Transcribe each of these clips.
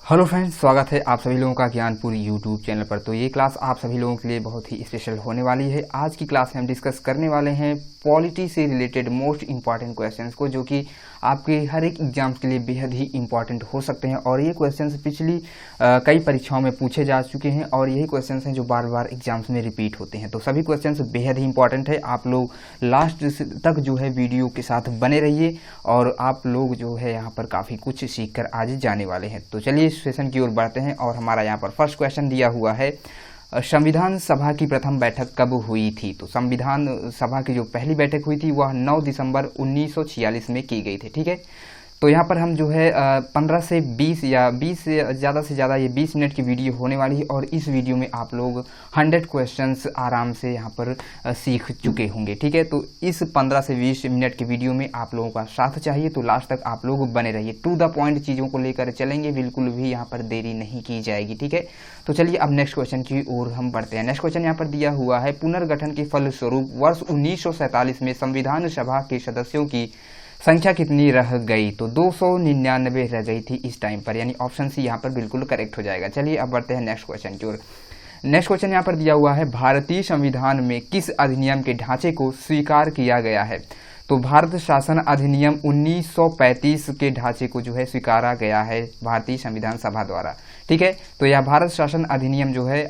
Hello friends, स्वागत है आप सभी लोगों का ज्ञानपुर यूट्यूब चैनल पर। तो ये क्लास आप सभी लोगों के लिए बहुत ही स्पेशल होने वाली है। आज की क्लास में हम डिस्कस करने वाले हैं पॉलिटी से रिलेटेड मोस्ट इंपॉर्टेंट क्वेश्चंस को, जो कि आपके हर एक एग्जाम्स के लिए बेहद ही इंपॉर्टेंट हो सकते हैं। और ये क्वेश्चंस पिछली कई परीक्षाओं में पूछे जा चुके हैं और यही क्वेश्चंस हैं जो बार बार एग्जाम्स में रिपीट होते हैं। तो सभी क्वेश्चंस बेहद ही इंपॉर्टेंट है। आप लोग लास्ट तक जो है वीडियो के साथ बने रहिए और आप लोग जो है यहाँ पर काफ़ी कुछ सीख कर आज जाने वाले हैं। तो चलिए सेशन की ओर बढ़ते हैं और हमारा यहाँ पर फर्स्ट क्वेश्चन दिया हुआ है, संविधान सभा की प्रथम बैठक कब हुई थी। तो संविधान सभा की जो पहली बैठक हुई थी वह 9 दिसंबर 1946 में की गई थी। ठीक है, तो यहाँ पर हम जो है 15 से 20 या 20 से ज़्यादा ये 20 मिनट की वीडियो होने वाली है और इस वीडियो में आप लोग 100 क्वेश्चंस आराम से यहाँ पर सीख चुके होंगे। ठीक है, तो इस 15 से 20 मिनट की वीडियो में आप लोगों का साथ चाहिए, तो लास्ट तक आप लोग बने रहिए। टू द पॉइंट चीज़ों को लेकर चलेंगे, बिल्कुल भी यहाँ पर देरी नहीं की जाएगी। ठीक है, तो चलिए अब नेक्स्ट क्वेश्चन की ओर हम बढ़ते हैं। नेक्स्ट क्वेश्चन यहाँ पर दिया हुआ है, पुनर्गठन के फलस्वरूप वर्ष 1947 में संविधान सभा के सदस्यों की संख्या कितनी रह गई। तो 299 रह गई थी इस टाइम पर, यानी ऑप्शन सी यहाँ पर बिल्कुल करेक्ट हो जाएगा। चलिए अब बढ़ते हैं नेक्स्ट क्वेश्चन की ओर। नेक्स्ट क्वेश्चन यहाँ पर दिया हुआ है, भारतीय संविधान में किस अधिनियम के ढांचे को स्वीकार किया गया है। तो भारत शासन अधिनियम 1935 के ढांचे को जो है स्वीकारा गया है भारतीय संविधान सभा द्वारा। ठीक है, तो यह भारत शासन अधिनियम जो है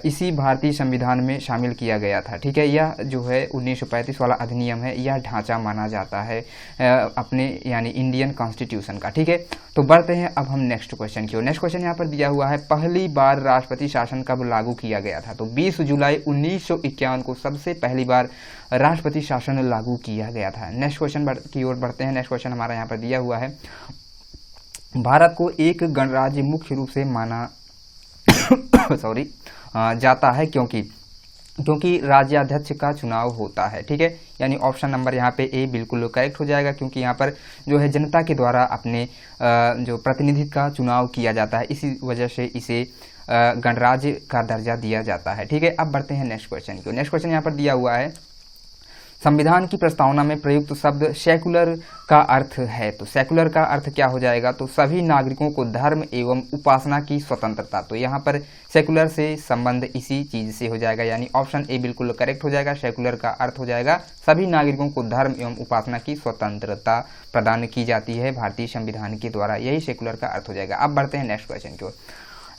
इसी भारतीय संविधान में शामिल किया गया था। ठीक है, यह जो है 1935 वाला अधिनियम है, यह ढांचा माना जाता है अपने यानी इंडियन कॉन्स्टिट्यूशन का। ठीक है, तो बढ़ते हैं अब हम नेक्स्ट क्वेश्चन की ओर। नेक्स्ट क्वेश्चन यहाँ पर दिया हुआ है, पहली बार राष्ट्रपति शासन कब लागू किया गया था। तो 20 जुलाई 1951 को सबसे पहली बार राष्ट्रपति शासन लागू किया गया था। नेक्स्ट क्वेश्चन की ओर बढ़ते हैं। नेक्स्ट क्वेश्चन हमारा यहाँ पर दिया हुआ है, भारत को एक गणराज्य मुख्य रूप से माना जाता है क्योंकि राज्याध्यक्ष का चुनाव होता है। ठीक है, यानी ऑप्शन नंबर यहाँ पे ए बिल्कुल करेक्ट हो जाएगा, क्योंकि यहाँ पर जो है जनता के द्वारा अपने जो प्रतिनिधित्व का चुनाव किया जाता है, इसी वजह से इसे गणराज्य का दर्जा दिया जाता है। ठीक है, अब बढ़ते हैं नेक्स्ट क्वेश्चन की। नेक्स्ट क्वेश्चन यहाँ पर दिया हुआ है, संविधान की प्रस्तावना में प्रयुक्त शब्द सेकुलर का अर्थ है। तो सेकुलर का अर्थ क्या हो जाएगा। तो सभी नागरिकों को धर्म एवं उपासना की स्वतंत्रता। तो यहाँ पर सेकुलर से संबंध इसी चीज से हो जाएगा, यानी ऑप्शन ए बिल्कुल करेक्ट हो जाएगा। सेकुलर का अर्थ हो जाएगा सभी नागरिकों को धर्म एवं उपासना की स्वतंत्रता प्रदान की जाती है भारतीय संविधान के द्वारा, यही सेकुलर का अर्थ हो जाएगा। अब बढ़ते हैं नेक्स्ट क्वेश्चन की ओर।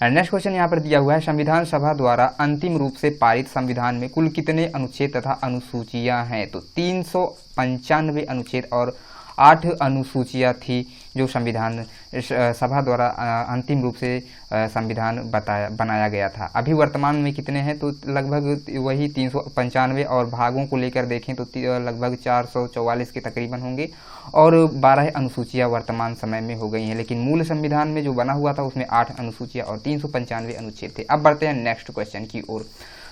नेक्स्ट क्वेश्चन यहाँ पर दिया हुआ है, संविधान सभा द्वारा अंतिम रूप से पारित संविधान में कुल कितने अनुच्छेद तथा अनुसूचियां हैं। तो 395 अनुच्छेद और 8 अनुसूचियां थी जो संविधान सभा द्वारा अंतिम रूप से संविधान बनाया गया था। अभी वर्तमान में कितने हैं, तो लगभग वही 395 और भागों को लेकर देखें तो लगभग 444 के तकरीबन होंगे और 12 अनुसूचियां वर्तमान समय में हो गई हैं। लेकिन मूल संविधान में जो बना हुआ था उसमें 8 अनुसूचियां और 395 अनुच्छेद थे। अब बढ़ते हैं नेक्स्ट क्वेश्चन की ओर।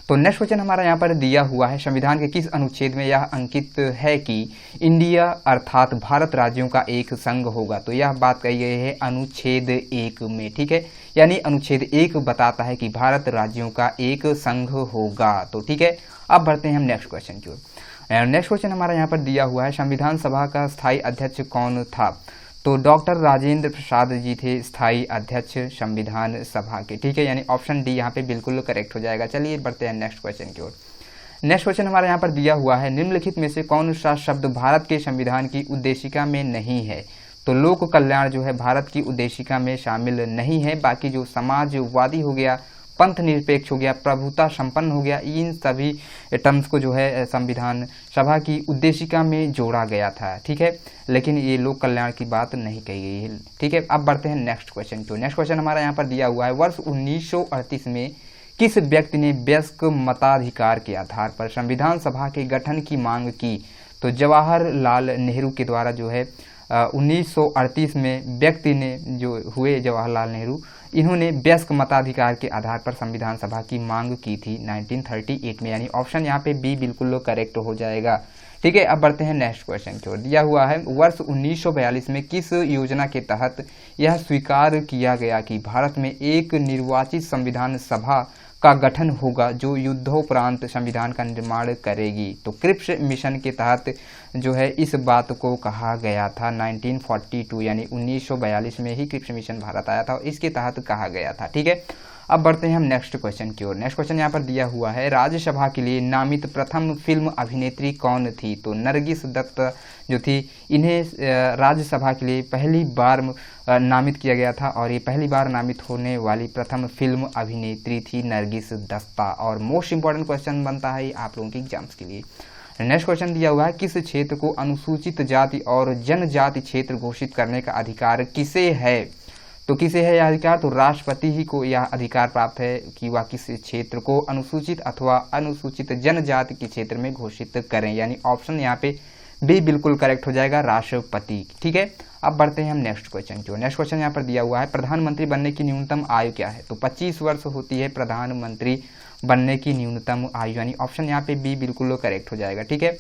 तो नेक्स्ट क्वेश्चन हमारा यहाँ पर दिया हुआ है, संविधान के किस अनुच्छेद में यह अंकित है कि इंडिया अर्थात भारत राज्यों का एक संघ होगा। तो यह बात कही गई है अनुच्छेद 1 में। ठीक है, यानी अनुच्छेद 1 बताता है कि भारत राज्यों का एक संघ होगा। तो ठीक है, अब बढ़ते हैं हम नेक्स्ट क्वेश्चन की ओर। नेक्स्ट क्वेश्चन हमारा यहाँ पर दिया हुआ है, संविधान सभा का स्थायी अध्यक्ष कौन था। तो डॉक्टर राजेंद्र प्रसाद जी थे स्थायी अध्यक्ष संविधान सभा के। ठीक है, यानी ऑप्शन डी यहाँ पे बिल्कुल करेक्ट हो जाएगा। चलिए बढ़ते हैं नेक्स्ट क्वेश्चन की ओर। नेक्स्ट क्वेश्चन हमारे यहाँ पर दिया हुआ है, निम्नलिखित में से कौन सा शब्द भारत के संविधान की उद्देशिका में नहीं है। तो लोक कल्याण जो है भारत की उद्देशिका में शामिल नहीं है। बाकी जो समाजवादी हो गया, पंथ निरपेक्ष हो गया, प्रभुता संपन्न हो गया, इन सभी टर्म्स को जो है संविधान सभा की उद्देशिका में जोड़ा गया था। ठीक है, लेकिन ये लोक कल्याण की बात नहीं कही गई है। ठीक है, अब बढ़ते हैं नेक्स्ट क्वेश्चन की। नेक्स्ट क्वेश्चन हमारा यहाँ पर दिया हुआ है, वर्ष 1938 में किस व्यक्ति ने वयस्क मताधिकार के आधार पर संविधान सभा के गठन की मांग की। तो जवाहरलाल नेहरू के द्वारा जो है 1938 में व्यक्ति ने जो हुए जवाहरलाल नेहरू, इन्होंने वयस्क मताधिकार के आधार पर संविधान सभा की मांग की थी 1938 में, यानी ऑप्शन यहाँ पे बी बिल्कुल करेक्ट हो जाएगा। ठीक है, अब बढ़ते हैं नेक्स्ट क्वेश्चन की ओर। दिया हुआ है, वर्ष 1942 में किस योजना के तहत यह स्वीकार किया गया कि भारत में एक निर्वाचित संविधान सभा का गठन होगा जो युद्धोपरांत संविधान का निर्माण करेगी। तो क्रिप्स मिशन के तहत जो है इस बात को कहा गया था 1942 यानी 1942 में ही क्रिप्स मिशन भारत आया था और इसके तहत कहा गया था। ठीक है, अब बढ़ते हैं हम नेक्स्ट क्वेश्चन की ओर। नेक्स्ट क्वेश्चन यहाँ पर दिया हुआ है, राज्यसभा के लिए नामित प्रथम फिल्म अभिनेत्री कौन थी? तो नरगिस दत्त जो थी, इन्हें राज्यसभा के लिए पहली बार नामित किया गया था और ये पहली बार नामित होने वाली प्रथम फिल्म अभिनेत्री थी नरगिस दत्ता। और मोस्ट इंपॉर्टेंट क्वेश्चन बनता है आप लोगों के एग्जाम्स के लिए। नेक्स्ट क्वेश्चन दिया हुआ है, किस क्षेत्र को अनुसूचित जाति और जनजाति क्षेत्र घोषित करने का अधिकार किसे है? तो किसे है यह अधिकार? तो राष्ट्रपति ही को यह अधिकार प्राप्त है कि वह किस क्षेत्र को अनुसूचित अथवा अनुसूचित जनजाति के क्षेत्र में घोषित करें, यानी ऑप्शन यहाँ पे बी बिल्कुल करेक्ट हो जाएगा, राष्ट्रपति। ठीक है, अब बढ़ते हैं हम नेक्स्ट क्वेश्चन की ओर। नेक्स्ट क्वेश्चन यहाँ पर दिया हुआ है, प्रधानमंत्री बनने की न्यूनतम आयु क्या है? तो 25 वर्ष होती है प्रधानमंत्री बनने की न्यूनतम आयु, यानी ऑप्शन यहाँ पे बी बिल्कुल करेक्ट हो जाएगा। ठीक है,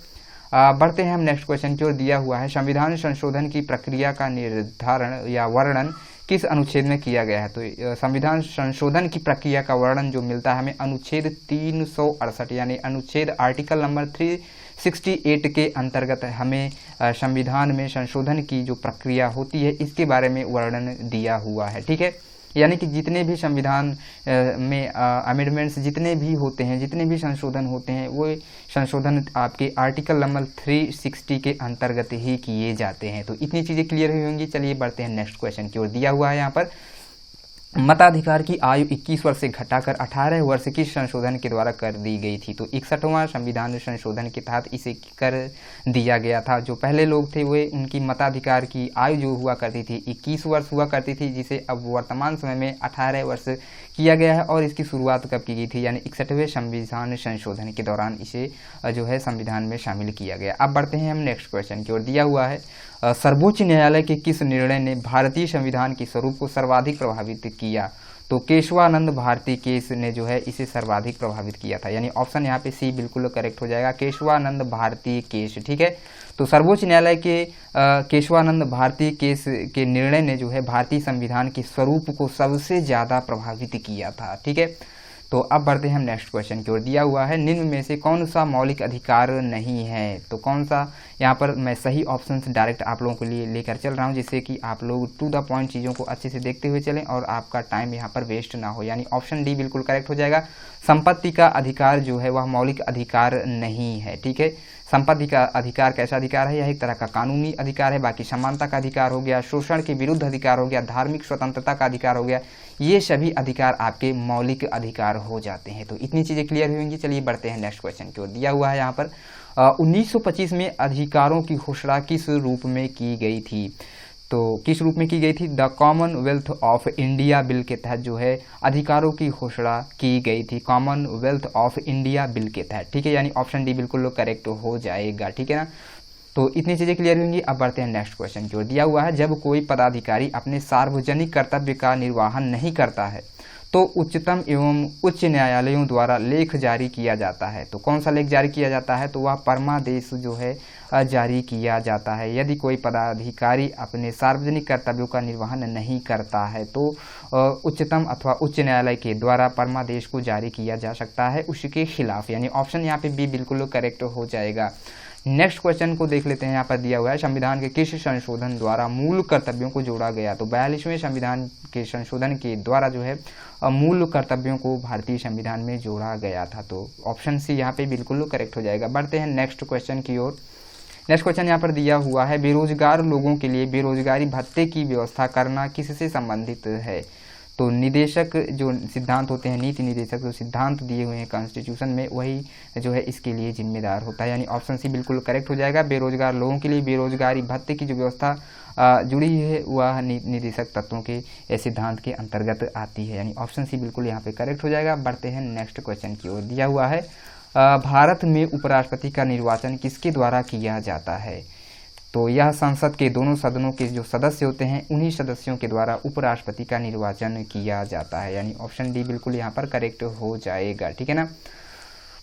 बढ़ते हैं हम नेक्स्ट क्वेश्चन की ओर। दिया हुआ है, संविधान संशोधन की प्रक्रिया का निर्धारण या वर्णन किस अनुच्छेद में किया गया है? तो संविधान संशोधन की प्रक्रिया का वर्णन जो मिलता है हमें अनुच्छेद 368 यानी अनुच्छेद आर्टिकल नंबर 368 के अंतर्गत हमें संविधान में संशोधन की जो प्रक्रिया होती है इसके बारे में वर्णन दिया हुआ है। ठीक है, यानी कि जितने भी संविधान में अमेंडमेंट्स जितने भी होते हैं, जितने भी संशोधन होते हैं, वो संशोधन आपके आर्टिकल नंबर 360 के अंतर्गत ही किए जाते हैं। तो इतनी चीज़ें क्लियर हुई होंगी। चलिए बढ़ते हैं नेक्स्ट क्वेश्चन की ओर। दिया हुआ है यहाँ पर, मताधिकार की आयु 21 वर्ष से घटाकर 18 वर्ष की संशोधन के द्वारा कर दी गई थी। तो 61वां संविधान संशोधन के तहत इसे कर दिया गया था। जो पहले लोग थे वे उनकी मताधिकार की आयु जो हुआ करती थी 21 वर्ष हुआ करती थी, जिसे अब वर्तमान समय में 18 वर्ष किया गया है। और इसकी शुरुआत कब की गई थी? यानी 61वें संविधान संशोधन के दौरान इसे जो है संविधान में शामिल किया गया। अब बढ़ते हैं हम नेक्स्ट क्वेश्चन की ओर। दिया हुआ है, सर्वोच्च न्यायालय के किस निर्णय ने भारतीय संविधान के स्वरूप को सर्वाधिक प्रभावित किया? तो केशवानंद भारती केस ने जो है इसे सर्वाधिक प्रभावित किया था, यानी ऑप्शन यहाँ पे सी बिल्कुल करेक्ट हो जाएगा, केशवानंद भारती केस। ठीक है, तो सर्वोच्च न्यायालय के केशवानंद भारती केस के निर्णय ने जो है भारतीय संविधान के स्वरूप को सबसे ज़्यादा प्रभावित किया था। ठीक है, तो अब बढ़ते हैं हम नेक्स्ट क्वेश्चन की ओर। दिया हुआ है, निम्न में से कौन सा मौलिक अधिकार नहीं है? तो कौन सा? यहाँ पर मैं सही ऑप्शंस डायरेक्ट आप लोगों के लिए लेकर चल रहा हूँ, जिससे कि आप लोग टू द पॉइंट चीज़ों को अच्छे से देखते हुए चलें और आपका टाइम यहाँ पर वेस्ट ना हो, यानी ऑप्शन डी बिल्कुल करेक्ट हो जाएगा। संपत्ति का अधिकार जो है वह मौलिक अधिकार नहीं है। ठीक है, संपत्ति का अधिकार कैसा अधिकार है? यह एक तरह का कानूनी अधिकार है। बाकी समानता का अधिकार हो गया, शोषण के विरुद्ध अधिकार हो गया, धार्मिक स्वतंत्रता का अधिकार हो गया, ये सभी अधिकार आपके मौलिक अधिकार हो जाते हैं। तो इतनी चीज़ें क्लियर होंगी। चलिए बढ़ते हैं नेक्स्ट क्वेश्चन की ओर। दिया हुआ है यहाँ पर, 1925 में अधिकारों की घोषणा किस रूप में की गई थी? तो किस रूप में की गई थी? The Commonwealth of India bill के तहत जो है अधिकारों की घोषणा की गई थी, कॉमनवेल्थ ऑफ इंडिया बिल के तहत। ठीक है, यानी ऑप्शन डी बिल्कुल करेक्ट हो जाएगा। ठीक है ना, तो इतनी चीज़ें क्लियर होंगी। अब बढ़ते हैं नेक्स्ट क्वेश्चन की ओर। दिया हुआ है, जब कोई पदाधिकारी अपने सार्वजनिक कर्तव्य का निर्वहन नहीं करता है तो उच्चतम एवं उच्च न्यायालयों द्वारा लेख जारी किया जाता है। तो कौन सा लेख जारी किया जाता है? तो वह परमादेश जो है जारी किया जाता है। यदि कोई पदाधिकारी अपने सार्वजनिक कर्तव्यों का निर्वहन नहीं करता है तो उच्चतम अथवा उच्च न्यायालय के द्वारा परमादेश को जारी किया जा सकता है उसके खिलाफ, यानी ऑप्शन यहाँ पे बी बिल्कुल करेक्ट हो जाएगा। नेक्स्ट क्वेश्चन को देख लेते हैं। यहाँ पर दिया हुआ है, संविधान के किस संशोधन द्वारा मूल कर्तव्यों को जोड़ा गया? तो 42वें संविधान के संशोधन के द्वारा जो है मूल कर्तव्यों को भारतीय संविधान में जोड़ा गया था। तो ऑप्शन सी यहाँ पे बिल्कुल करेक्ट हो जाएगा। बढ़ते हैं नेक्स्ट क्वेश्चन की ओर। नेक्स्ट क्वेश्चन यहाँ पर दिया हुआ है, बेरोजगार लोगों के लिए बेरोजगारी भत्ते की व्यवस्था करना किससे संबंधित है? तो निदेशक जो सिद्धांत होते हैं, नीति निदेशक जो सिद्धांत दिए हुए हैं कॉन्स्टिट्यूशन में, वही जो है इसके लिए जिम्मेदार होता है, यानी ऑप्शन सी बिल्कुल करेक्ट हो जाएगा। बेरोजगार लोगों के लिए बेरोजगारी भत्ते की जो व्यवस्था जुड़ी है वह निदेशक तत्वों के सिद्धांत के अंतर्गत आती है, यानी ऑप्शन सी बिल्कुल यहाँ पे करेक्ट हो जाएगा। बढ़ते हैं नेक्स्ट क्वेश्चन की ओर। दिया हुआ है, भारत में उपराष्ट्रपति का निर्वाचन किसके द्वारा किया जाता है? तो यह संसद के दोनों सदनों के जो सदस्य होते हैं उन्हीं सदस्यों के द्वारा उपराष्ट्रपति का निर्वाचन किया जाता है, यानी ऑप्शन डी बिल्कुल यहाँ पर करेक्ट हो जाएगा। ठीक है ना,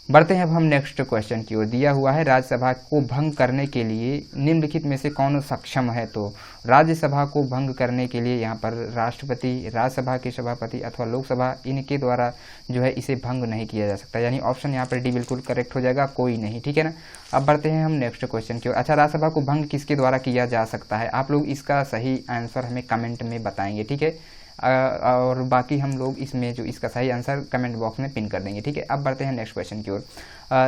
बढ़ते हैं अब हम नेक्स्ट क्वेश्चन की ओर। दिया हुआ है राज्यसभा को भंग करने के लिए निम्नलिखित में से कौन सक्षम है। तो राज्यसभा को भंग करने के लिए यहाँ पर राष्ट्रपति, राज्यसभा के सभापति अथवा लोकसभा, इनके द्वारा जो है इसे भंग नहीं किया जा सकता, यानी ऑप्शन यहाँ पर डी बिल्कुल करेक्ट हो जाएगा, कोई नहीं, ठीक है ना। अब बढ़ते हैं हम नेक्स्ट क्वेश्चन की ओर। अच्छा, राज्यसभा को भंग किसके द्वारा किया जा सकता है, आप लोग इसका सही आंसर हमें कमेंट में बताएंगे, ठीक है। और बाकी हम लोग इसमें जो इसका सही आंसर कमेंट बॉक्स में पिन कर देंगे, ठीक है। अब बढ़ते हैं नेक्स्ट क्वेश्चन की ओर।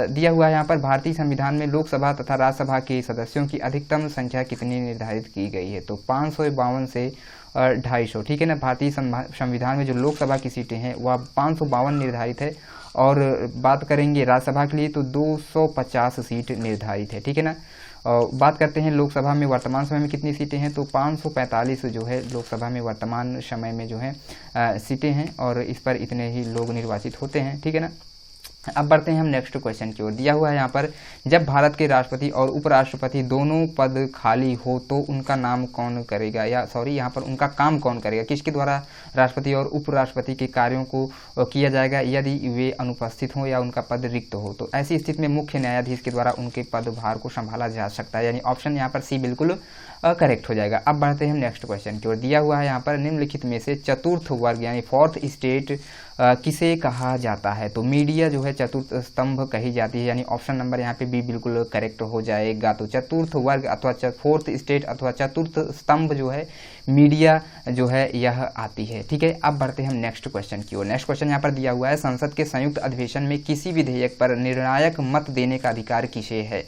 दिया हुआ है यहाँ पर भारतीय संविधान में लोकसभा तथा राज्यसभा के सदस्यों की अधिकतम संख्या कितनी निर्धारित की गई है। तो 552 से 250, ठीक है ना। भारतीय संविधान में जो लोकसभा की सीटें हैं वह 552 निर्धारित है, और बात करेंगे राज्यसभा के लिए तो 250 सीट निर्धारित है, ठीक है ना। बात करते हैं लोकसभा में वर्तमान समय में कितनी सीटें हैं, तो 545 जो है लोकसभा में वर्तमान समय में जो है सीटें हैं, और इस पर इतने ही लोग निर्वाचित होते हैं, ठीक है ना। अब बढ़ते हैं हम नेक्स्ट क्वेश्चन की ओर। दिया हुआ है यहाँ पर जब भारत के राष्ट्रपति और उपराष्ट्रपति दोनों पद खाली हो तो उनका नाम कौन करेगा, या सॉरी यहाँ पर उनका काम कौन करेगा, किसके द्वारा राष्ट्रपति और उपराष्ट्रपति के कार्यों को किया जाएगा यदि वे अनुपस्थित हों या उनका पद रिक्त हो। तो ऐसी स्थिति में मुख्य न्यायाधीश के द्वारा उनके पदभार को संभाला जा सकता है, यानी ऑप्शन यहाँ पर सी बिल्कुल करेक्ट हो जाएगा। अब बढ़ते हैं हम नेक्स्ट क्वेश्चन की ओर। दिया हुआ है यहाँ पर निम्नलिखित में से चतुर्थ वर्ग यानी फोर्थ स्टेट किसे कहा जाता है। तो मीडिया जो है चतुर्थ स्तंभ कही जाती है, यानी ऑप्शन नंबर यहाँ पे बी बिल्कुल करेक्ट हो जाएगा। तो चतुर्थ वर्ग अथवा फोर्थ स्टेट अथवा चतुर्थ स्तंभ जो है मीडिया जो है यह आती है, ठीक है। अब बढ़ते हैं हम नेक्स्ट क्वेश्चन की ओर। नेक्स्ट क्वेश्चन यहाँ पर दिया हुआ है संसद के संयुक्त अधिवेशन में किसी विधेयक पर निर्णायक मत देने का अधिकार किसे है।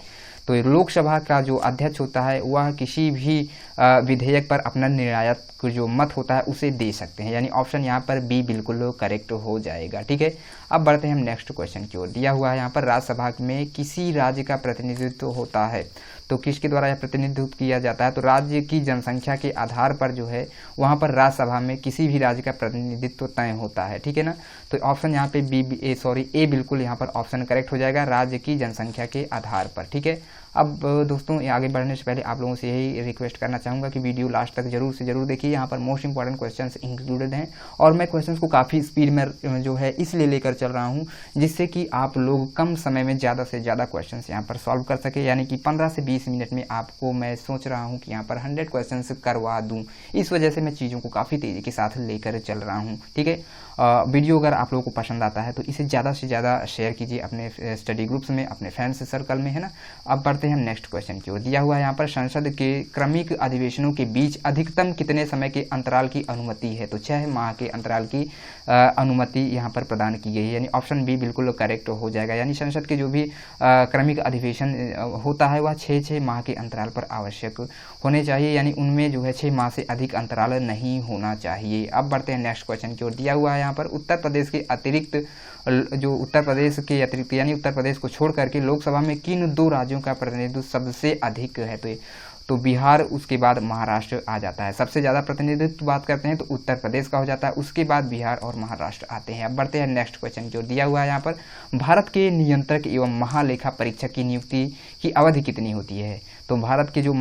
तो लोकसभा का जो अध्यक्ष होता है वह किसी भी विधेयक पर अपना निर्णायक जो मत होता है उसे दे सकते हैं, यानी ऑप्शन यहाँ पर बी बिल्कुल करेक्ट हो जाएगा, ठीक है। अब बढ़ते हैं हम नेक्स्ट क्वेश्चन की ओर। दिया हुआ है यहाँ पर राज्यसभा में किसी राज्य का प्रतिनिधित्व होता है, तो किसके द्वारा यह प्रतिनिधित्व किया जाता है। तो राज्य की जनसंख्या के आधार पर जो है वहाँ पर राज्यसभा में किसी भी राज्य का प्रतिनिधित्व तय होता है, ठीक है ना। तो ऑप्शन यहाँ पे ए बिल्कुल यहाँ पर ऑप्शन करेक्ट हो जाएगा, राज्य की जनसंख्या के आधार पर, ठीक है। अब दोस्तों आगे बढ़ने से पहले आप लोगों से यही रिक्वेस्ट करना चाहूँगा कि वीडियो लास्ट तक जरूर से जरूर देखिए, यहाँ पर मोस्ट इंपॉर्टेंट क्वेश्चंस इंक्लूडेड हैं, और मैं क्वेश्चंस को काफ़ी स्पीड में जो है इसलिए लेकर चल रहा हूँ जिससे कि आप लोग कम समय में ज़्यादा से ज़्यादा क्वेश्चंस यहाँ पर सॉल्व कर सके, यानी कि 15 से 20 मिनट में आपको मैं सोच रहा हूँ कि यहाँ पर 100 क्वेश्चंस करवा दूँ। इस वजह से मैं चीज़ों को काफ़ी तेज़ी के साथ लेकर चल रहा हूँ, ठीक है। वीडियो अगर आप लोगों को पसंद आता है तो इसे ज़्यादा से ज़्यादा शेयर कीजिए अपने स्टडी ग्रुप्स में, अपने फ्रेंड्स सर्कल में, है ना। अब बढ़ते हैं हम नेक्स्ट क्वेश्चन की ओर। दिया हुआ है यहाँ पर संसद के क्रमिक अधिवेशनों के बीच अधिकतम कितने समय के अंतराल की अनुमति है। तो 6 माह के अंतराल की अनुमति यहाँ पर प्रदान की गई है, यानी ऑप्शन बी बिल्कुल करेक्ट हो जाएगा। यानी संसद के जो भी क्रमिक अधिवेशन होता है वह 6 माह के अंतराल पर आवश्यक होने चाहिए, यानी उनमें जो है 6 माह से अधिक अंतराल नहीं होना चाहिए। अब बढ़ते हैं नेक्स्ट क्वेश्चन की ओर। दिया हुआ है यहाँ पर उत्तर प्रदेश के अतिरिक्त यानी उत्तर प्रदेश को छोड़ करके लोकसभा में किन 2 राज्यों का प्रतिनिधित्व सबसे अधिक है। तो बिहार, उसके बाद महाराष्ट्र आ जाता है। सबसे ज़्यादा प्रतिनिधित्व बात करते हैं तो उत्तर प्रदेश का हो जाता है, उसके बाद बिहार और महाराष्ट्र आते हैं। अब बढ़ते हैं नेक्स्ट क्वेश्चन की ओर। दिया हुआ है यहाँ पर भारत के नियंत्रक एवं महालेखा परीक्षक की नियुक्ति की अवधि कितनी होती है। तो भारत के जो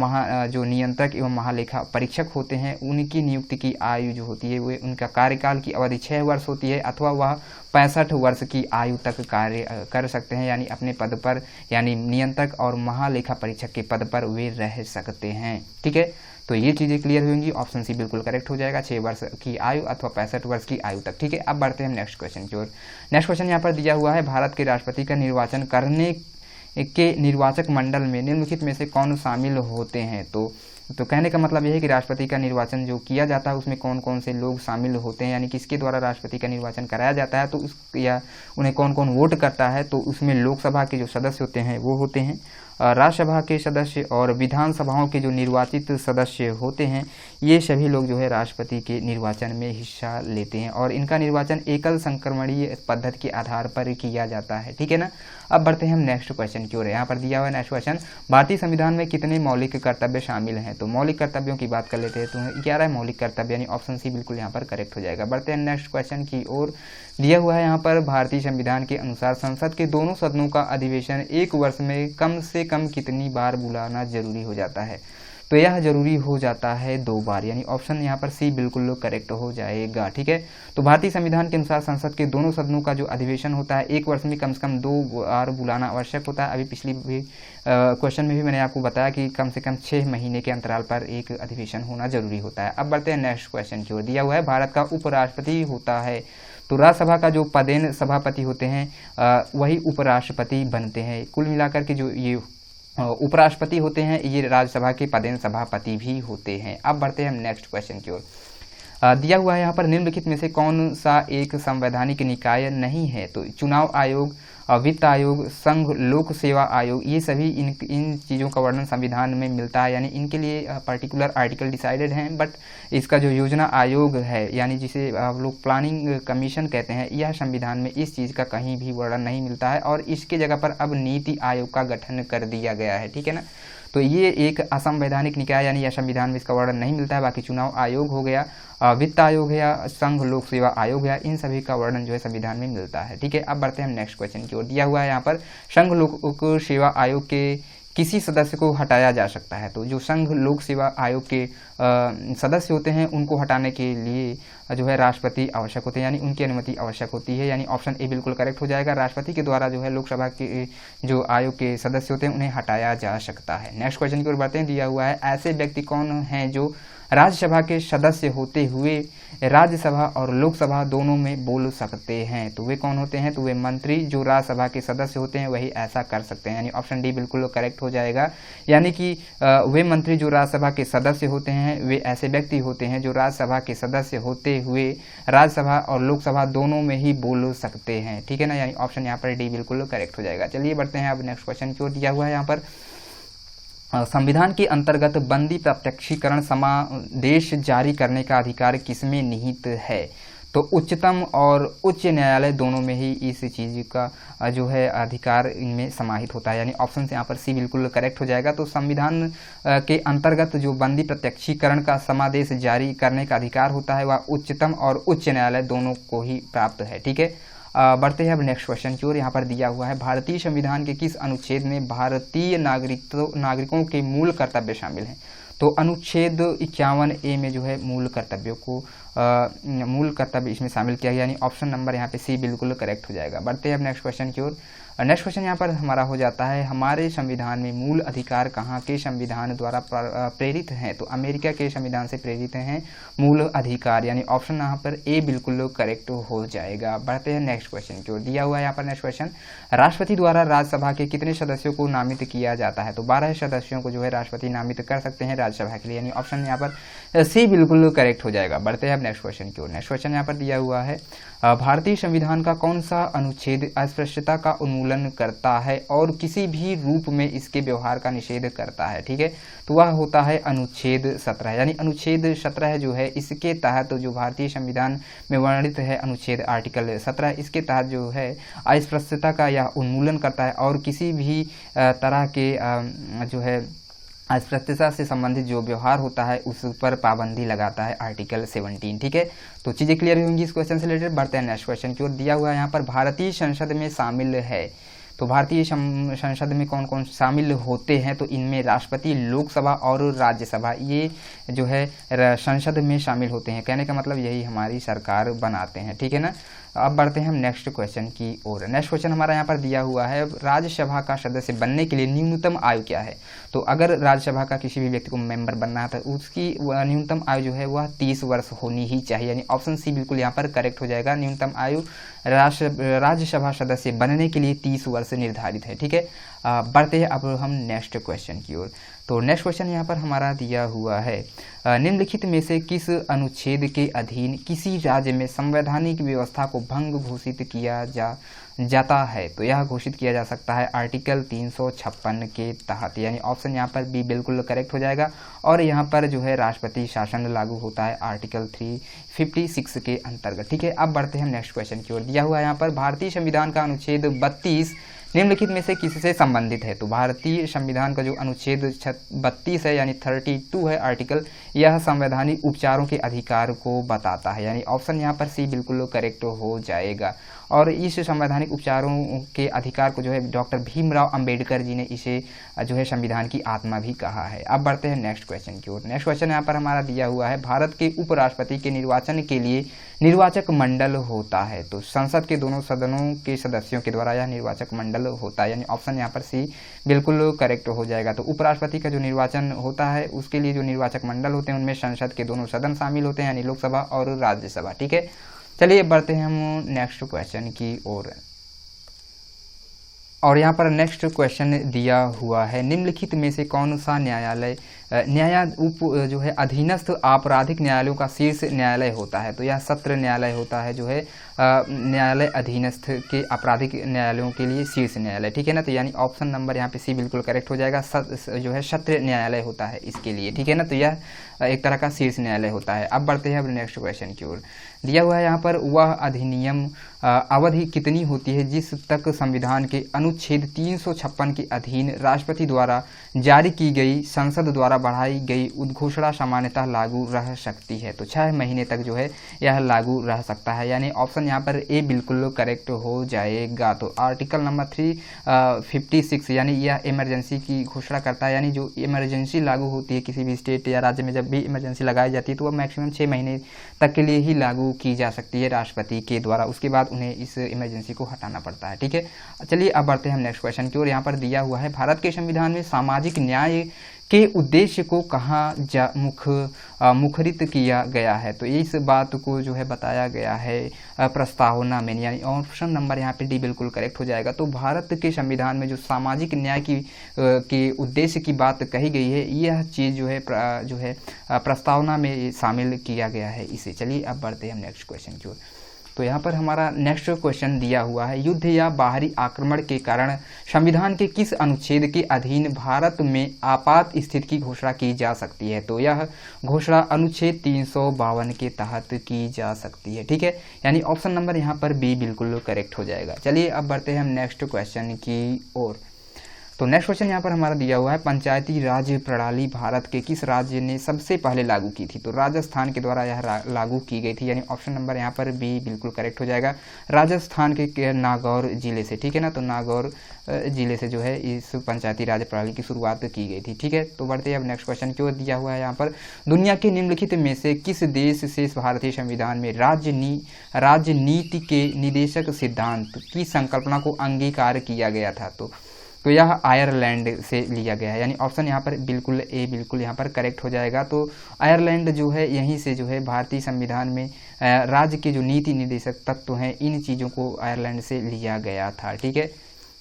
नियंत्रक एवं महालेखा परीक्षक होते हैं उनकी नियुक्ति की आयु जो होती है वे उनका कार्यकाल की अवधि 6 वर्ष होती है, अथवा वह 65 वर्ष की आयु तक कार्य कर सकते हैं, यानी अपने पद पर, यानी नियंत्रक और महालेखा परीक्षक के पद पर वे रह सकते हैं, ठीक है। तो ये चीज़ें क्लियर होंगी, ऑप्शन सी बिल्कुल करेक्ट हो जाएगा, 6 वर्ष की आयु अथवा 65 वर्ष की आयु तक, ठीक है। अब बढ़ते हैं हम नेक्स्ट क्वेश्चन की ओर। नेक्स्ट क्वेश्चन यहाँ पर दिया हुआ है भारत के राष्ट्रपति का निर्वाचन करने के निर्वाचक मंडल में निम्नलिखित में से कौन शामिल होते हैं। तो कहने का मतलब यह है कि राष्ट्रपति का निर्वाचन जो किया जाता है उसमें कौन कौन से लोग शामिल होते हैं, यानी किसके द्वारा राष्ट्रपति का निर्वाचन कराया जाता है, तो या उन्हें कौन कौन वोट करता है। तो उसमें लोकसभा के जो सदस्य होते हैं वो होते हैं, राज्यसभा के सदस्य और विधानसभाओं के जो निर्वाचित सदस्य होते हैं, ये सभी लोग जो है राष्ट्रपति के निर्वाचन में हिस्सा लेते हैं, और इनका निर्वाचन एकल संक्रमणीय पद्धति के आधार पर किया जाता है, ठीक है ना। अब बढ़ते हैं हम नेक्स्ट क्वेश्चन की ओर। यहाँ पर दिया हुआ है नेक्स्ट क्वेश्चन, भारतीय संविधान में कितने मौलिक कर्तव्य शामिल हैं। तो मौलिक कर्तव्यों की बात कर लेते हैं, तो 11 मौलिक कर्तव्य, यानी ऑप्शन सी बिल्कुल यहाँ पर करेक्ट हो जाएगा। बढ़ते हैं नेक्स्ट क्वेश्चन की ओर। दिया हुआ है यहाँ पर भारतीय संविधान के अनुसार संसद के दोनों सदनों का अधिवेशन 1 वर्ष में कम से कम कितनी बार बुलाना जरूरी हो जाता है। तो यह जरूरी हो जाता है 2 बार, यानी ऑप्शन यहाँ पर सी बिल्कुल करेक्ट हो जाएगा। ठीक है, तो भारतीय संविधान के अनुसार संसद के दोनों सदनों का जो अधिवेशन होता है 1 वर्ष में कम से कम 2 बार बुलाना आवश्यक होता है। अभी पिछली भी क्वेश्चन में भी मैंने आपको बताया कि कम से कम 6 महीने के अंतराल पर एक अधिवेशन होना जरूरी होता है। अब बढ़ते हैं नेक्स्ट क्वेश्चन की ओर। दिया हुआ है भारत का उपराष्ट्रपति होता है, तो राज्यसभा का जो पदेन सभापति होते हैं वही उपराष्ट्रपति बनते हैं। कुल मिलाकर के जो ये उपराष्ट्रपति होते हैं ये राज्यसभा के पदेन सभापति भी होते हैं। अब बढ़ते हैं हम नेक्स्ट क्वेश्चन की ओर। दिया हुआ है यहाँ पर निम्नलिखित में से कौन सा एक संवैधानिक निकाय नहीं है, तो चुनाव आयोग, वित्त आयोग, संघ लोक सेवा आयोग, ये सभी इन चीज़ों का वर्णन संविधान में मिलता है, यानी इनके लिए पर्टिकुलर आर्टिकल डिसाइडेड हैं। बट इसका जो योजना आयोग है, यानी जिसे आप लोग प्लानिंग कमीशन कहते हैं, यह संविधान में इस चीज़ का कहीं भी वर्णन नहीं मिलता है और इसके जगह पर अब नीति आयोग का गठन कर दिया गया है। ठीक है ना, तो ये एक असंवैधानिक निकाय यानी यह संविधान में इसका वर्णन नहीं मिलता है। बाकी चुनाव आयोग हो गया, वित्त आयोग है या संघ लोक सेवा आयोग है, इन सभी का वर्णन जो है संविधान में मिलता है। ठीक है, अब बढ़ते हैं हम नेक्स्ट क्वेश्चन की ओर। दिया हुआ है यहाँ पर संघ लोक सेवा आयोग के किसी सदस्य को हटाया जा सकता है, तो जो संघ लोक सेवा आयोग के सदस्य होते हैं उनको हटाने के लिए जो है राष्ट्रपति आवश्यक होते हैं, यानी उनकी अनुमति आवश्यक होती है, यानी ऑप्शन ए बिल्कुल करेक्ट हो जाएगा। राष्ट्रपति के द्वारा जो है लोकसभा के जो आयोग के सदस्य होते हैं उन्हें हटाया जा सकता है। नेक्स्ट क्वेश्चन की ओर बढ़ते हैं। दिया हुआ है ऐसे व्यक्ति कौन हैं जो राज्यसभा के सदस्य होते हुए राज्यसभा और लोकसभा दोनों में बोल सकते हैं, तो वे कौन होते हैं, तो वे मंत्री जो राज्यसभा के सदस्य होते हैं वही ऐसा कर सकते हैं, यानी ऑप्शन डी बिल्कुल करेक्ट हो जाएगा। यानी कि वे मंत्री जो राज्यसभा के सदस्य होते हैं वे ऐसे व्यक्ति होते हैं जो राज्यसभा के सदस्य होते हुए राज्यसभा और लोकसभा दोनों में ही बोल सकते हैं। ठीक है ना, यानी ऑप्शन यहाँ पर डी बिल्कुल करेक्ट हो जाएगा। चलिए बढ़ते हैं अब नेक्स्ट क्वेश्चन की ओर। दिया हुआ है यहाँ पर संविधान के अंतर्गत बंदी प्रत्यक्षीकरण समादेश जारी करने का अधिकार किसमें निहित है, तो उच्चतम और उच्च न्यायालय दोनों में ही इस चीज़ का जो है अधिकार इनमें समाहित होता है, यानी ऑप्शन से यहाँ पर सी बिल्कुल करेक्ट हो जाएगा। तो संविधान के अंतर्गत जो बंदी प्रत्यक्षीकरण का समादेश जारी करने का अधिकार होता है वह उच्चतम और उच्च न्यायालय दोनों को ही प्राप्त है। ठीक है, बढ़ते हैं अब नेक्स्ट क्वेश्चन की ओर। यहाँ पर दिया हुआ है भारतीय संविधान के किस अनुच्छेद में भारतीय नागरिकों के मूल कर्तव्य शामिल हैं, तो अनुच्छेद 51A में जो है मूल कर्तव्य इसमें शामिल किया गया, यानी ऑप्शन नंबर यहाँ पे सी बिल्कुल करेक्ट हो जाएगा। बढ़ते हैं अब नेक्स्ट क्वेश्चन की ओर। नेक्स्ट क्वेश्चन यहाँ पर हमारा हो जाता है हमारे संविधान में मूल अधिकार कहाँ के संविधान द्वारा प्रेरित हैं, तो अमेरिका के संविधान से प्रेरित हैं मूल अधिकार, यानी ऑप्शन यहाँ पर ए बिल्कुल करेक्ट हो जाएगा। बढ़ते हैं नेक्स्ट क्वेश्चन की ओर। दिया हुआ है यहाँ पर नेक्स्ट क्वेश्चन राष्ट्रपति द्वारा राज्यसभा के कितने सदस्यों को नामित किया जाता है, तो 12 सदस्यों को जो है राष्ट्रपति नामित कर सकते हैं राज्यसभा के लिए, यानी ऑप्शन यहाँ पर सी बिल्कुल करेक्ट हो जाएगा। बढ़ते हैं अब नेक्स्ट क्वेश्चन की ओर। नेक्स्ट क्वेश्चन यहाँ पर दिया हुआ है भारतीय संविधान का कौन सा अनुच्छेद अस्पृश्यता का उन्मूलन करता है और किसी भी रूप में इसके व्यवहार का निषेध करता है। ठीक है, तो वह होता है अनुच्छेद 17, यानी अनुच्छेद 17 जो है इसके तहत जो भारतीय संविधान में वर्णित है अनुच्छेद आर्टिकल 17, इसके तहत जो है अस्पृश्यता का यह उन्मूलन करता है और किसी भी तरह के जो है अस्पृश्यता से संबंधित जो व्यवहार होता है उस पर पाबंदी लगाता है आर्टिकल 17। ठीक है, तो चीज़ें क्लियर होंगी इस क्वेश्चन से रिलेटेड। बढ़ते हैं नेक्स्ट क्वेश्चन की ओर। दिया हुआ है यहाँ पर भारतीय संसद में शामिल है, तो भारतीय संसद में कौन कौन शामिल होते हैं, तो इनमें राष्ट्रपति, लोकसभा और राज्यसभा ये जो है संसद में शामिल होते हैं। कहने का मतलब यही हमारी सरकार बनाते हैं। ठीक है ना, अब बढ़ते हैं हम नेक्स्ट क्वेश्चन की ओर। नेक्स्ट क्वेश्चन हमारा यहाँ पर दिया हुआ है राज्यसभा का सदस्य बनने के लिए न्यूनतम आयु क्या है, तो अगर राज्यसभा का किसी भी व्यक्ति को मेंबर बनना है तो उसकी न्यूनतम आयु जो है वह 30 वर्ष होनी ही चाहिए, यानी ऑप्शन सी बिल्कुल यहाँ पर करेक्ट हो जाएगा। न्यूनतम आयु राज्यसभा सदस्य बनने के लिए 30 वर्ष निर्धारित है। ठीक है, बढ़ते हैं अब हम नेक्स्ट क्वेश्चन की ओर। तो नेक्स्ट क्वेश्चन यहाँ पर हमारा दिया हुआ है निम्नलिखित में से किस अनुच्छेद के अधीन किसी राज्य में संवैधानिक व्यवस्था को भंग घोषित किया जाता है, तो यह घोषित किया जा सकता है आर्टिकल 356 के तहत, यानी ऑप्शन यहाँ पर बी बिल्कुल करेक्ट हो जाएगा। और यहाँ पर जो है राष्ट्रपति शासन लागू होता है आर्टिकल 356 के अंतर्गत। ठीक है, अब बढ़ते हैं नेक्स्ट क्वेश्चन की ओर। दिया हुआ है यहाँ पर भारतीय संविधान का अनुच्छेद 32 निम्नलिखित में से किससे संबंधित है? तो भारतीय संविधान का जो अनुच्छेद 32 है यानी 32 है आर्टिकल, यह संवैधानिक उपचारों के अधिकार को बताता है, यानी ऑप्शन यहाँ पर सी बिल्कुल करेक्ट हो जाएगा। और इस संवैधानिक उपचारों के अधिकार को जो है डॉक्टर भीमराव अंबेडकर जी ने इसे जो है संविधान की आत्मा भी कहा है। अब बढ़ते हैं नेक्स्ट क्वेश्चन की ओर। नेक्स्ट क्वेश्चन यहाँ पर हमारा दिया हुआ है, भारत के उपराष्ट्रपति के निर्वाचन के लिए निर्वाचक मंडल होता है। तो संसद के दोनों सदनों के सदस्यों के द्वारा यह निर्वाचक मंडल होता है, यानी ऑप्शन यहाँ पर सी बिल्कुल करेक्ट हो जाएगा। तो उपराष्ट्रपति का जो निर्वाचन होता है उसके लिए जो निर्वाचक मंडल होते हैं उनमें संसद के दोनों सदन शामिल होते हैं, यानी लोकसभा और राज्यसभा। ठीक है, चलिए बढ़ते हैं हम नेक्स्ट क्वेश्चन की ओर। और यहाँ पर नेक्स्ट क्वेश्चन दिया हुआ है, निम्नलिखित में से कौन सा न्यायालय जो है अधीनस्थ आपराधिक न्यायालयों का शीर्ष न्यायालय होता है? तो यह सत्र न्यायालय होता है जो है न्यायालय अधीनस्थ के आपराधिक न्यायालयों के लिए शीर्ष न्यायालय। ठीक है ना, तो यानी ऑप्शन नंबर यहाँ पे सी बिल्कुल करेक्ट हो जाएगा। जो है सत्र न्यायालय होता है इसके लिए। ठीक है ना, तो यह एक तरह का शीर्ष न्यायालय होता है। अब बढ़ते हैं अब नेक्स्ट क्वेश्चन की ओर। दिया हुआ है यहाँ पर, वह अधिनियम अवधि कितनी होती है जिस तक संविधान के अनुच्छेद 356 के अधीन राष्ट्रपति द्वारा जारी की गई संसद द्वारा बढ़ाई गई उद्घोषणा सामान्यतः लागू रह सकती है? तो 6 महीने तक जो है यह लागू रह सकता है, यानी ऑप्शन यहाँ पर ए बिल्कुल करेक्ट हो जाएगा। तो आर्टिकल नंबर 356 यानी यह इमरजेंसी की घोषणा करता है, यानी जो इमरजेंसी लागू होती है किसी भी स्टेट या राज्य में, जब भी इमरजेंसी लगाई जाती है तो वह मैक्सिमम 6 महीने तक के लिए ही लागू की जा सकती है राष्ट्रपति के द्वारा, उसके बाद उन्हें इस इमरजेंसी को हटाना पड़ता है। ठीक है, चलिए अब बढ़ते हैं हम नेक्स्ट क्वेश्चन की ओर। यहाँ पर दिया हुआ है, भारत के संविधान में सामाजिक न्याय के उद्देश्य को कहाँ मुखरित किया गया है? तो इस बात को जो है बताया गया है प्रस्तावना में, यानी ऑप्शन नंबर यहाँ पे डी बिल्कुल करेक्ट हो जाएगा। तो भारत के संविधान में जो सामाजिक न्याय के उद्देश्य की बात कही गई है, यह चीज़ जो है प्रस्तावना में शामिल किया गया है इसे। चलिए अब बढ़ते हैं हम नेक्स्ट क्वेश्चन की ओर। तो यहाँ पर हमारा नेक्स्ट क्वेश्चन दिया हुआ है, युद्ध या बाहरी आक्रमण के कारण संविधान के किस अनुच्छेद के अधीन भारत में आपात स्थिति की घोषणा की जा सकती है? तो यह घोषणा अनुच्छेद 352 के तहत की जा सकती है। ठीक है, यानी ऑप्शन नंबर यहाँ पर बी बिल्कुल करेक्ट हो जाएगा। चलिए अब बढ़ते हैं हम नेक्स्ट क्वेश्चन की ओर। तो नेक्स्ट क्वेश्चन यहाँ पर हमारा दिया हुआ है, पंचायती राज प्रणाली भारत के किस राज्य ने सबसे पहले लागू की थी? तो राजस्थान के द्वारा यह लागू की गई थी, यानी ऑप्शन नंबर यहाँ पर बी बिल्कुल करेक्ट हो जाएगा। राजस्थान के नागौर जिले से। ठीक है ना, तो नागौर जिले से जो है इस पंचायती राज प्रणाली की शुरुआत की गई थी। ठीक है, तो बढ़ते हैं अब नेक्स्ट क्वेश्चन की ओर। दिया हुआ है यहाँ पर, दुनिया के निम्नलिखित में से किस देश से भारतीय संविधान में राजनीति के निदेशक सिद्धांत की संकल्पना को अंगीकार किया गया था? तो यह आयरलैंड से लिया गया है, यानी ऑप्शन यहाँ पर बिल्कुल ए बिल्कुल यहाँ पर करेक्ट हो जाएगा। तो आयरलैंड जो है यहीं से जो है भारतीय संविधान में राज्य के जो नीति निर्देशक तत्व हैं, इन चीज़ों को आयरलैंड से लिया गया था। ठीक है,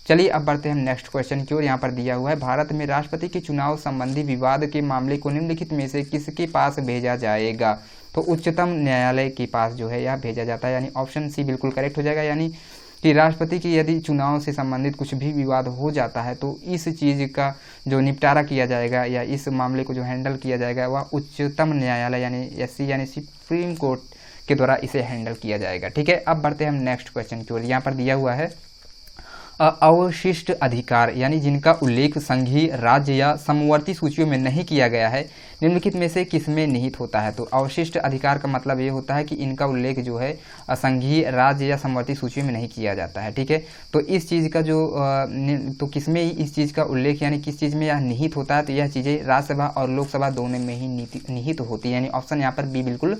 चलिए अब बढ़ते हैं हम नेक्स्ट क्वेश्चन की ओर। यहाँ पर दिया हुआ है, भारत में राष्ट्रपति के चुनाव संबंधी विवाद के मामले को निम्नलिखित में से किसके पास भेजा जाएगा? तो उच्चतम न्यायालय के पास जो है यह भेजा जाता है, यानी ऑप्शन सी बिल्कुल करेक्ट हो जाएगा। यानी कि राष्ट्रपति की यदि चुनाव से संबंधित कुछ भी विवाद हो जाता है तो इस चीज़ का जो निपटारा किया जाएगा या इस मामले को जो हैंडल किया जाएगा वह उच्चतम न्यायालय यानी एससी यानी सुप्रीम कोर्ट के द्वारा इसे हैंडल किया जाएगा। ठीक है, अब बढ़ते हैं हम नेक्स्ट क्वेश्चन की ओर। यहाँ पर दिया हुआ है, अवशिष्ट अधिकार यानी जिनका उल्लेख संघीय राज्य या समवर्ती सूचियों में नहीं किया गया है, निम्नलिखित में से किसमें निहित होता है? तो अवशिष्ट अधिकार का मतलब ये होता है कि इनका उल्लेख जो है संघीय राज्य या समवर्ती सूचियों में नहीं किया जाता है। ठीक है, तो इस चीज़ का जो तो किसमें इस चीज़ का उल्लेख यानी किस चीज़ में यह निहित होता है? तो यह चीज़ें राज्यसभा और लोकसभा दोनों में ही निहित होती है, यानी ऑप्शन यहाँ पर बी बिल्कुल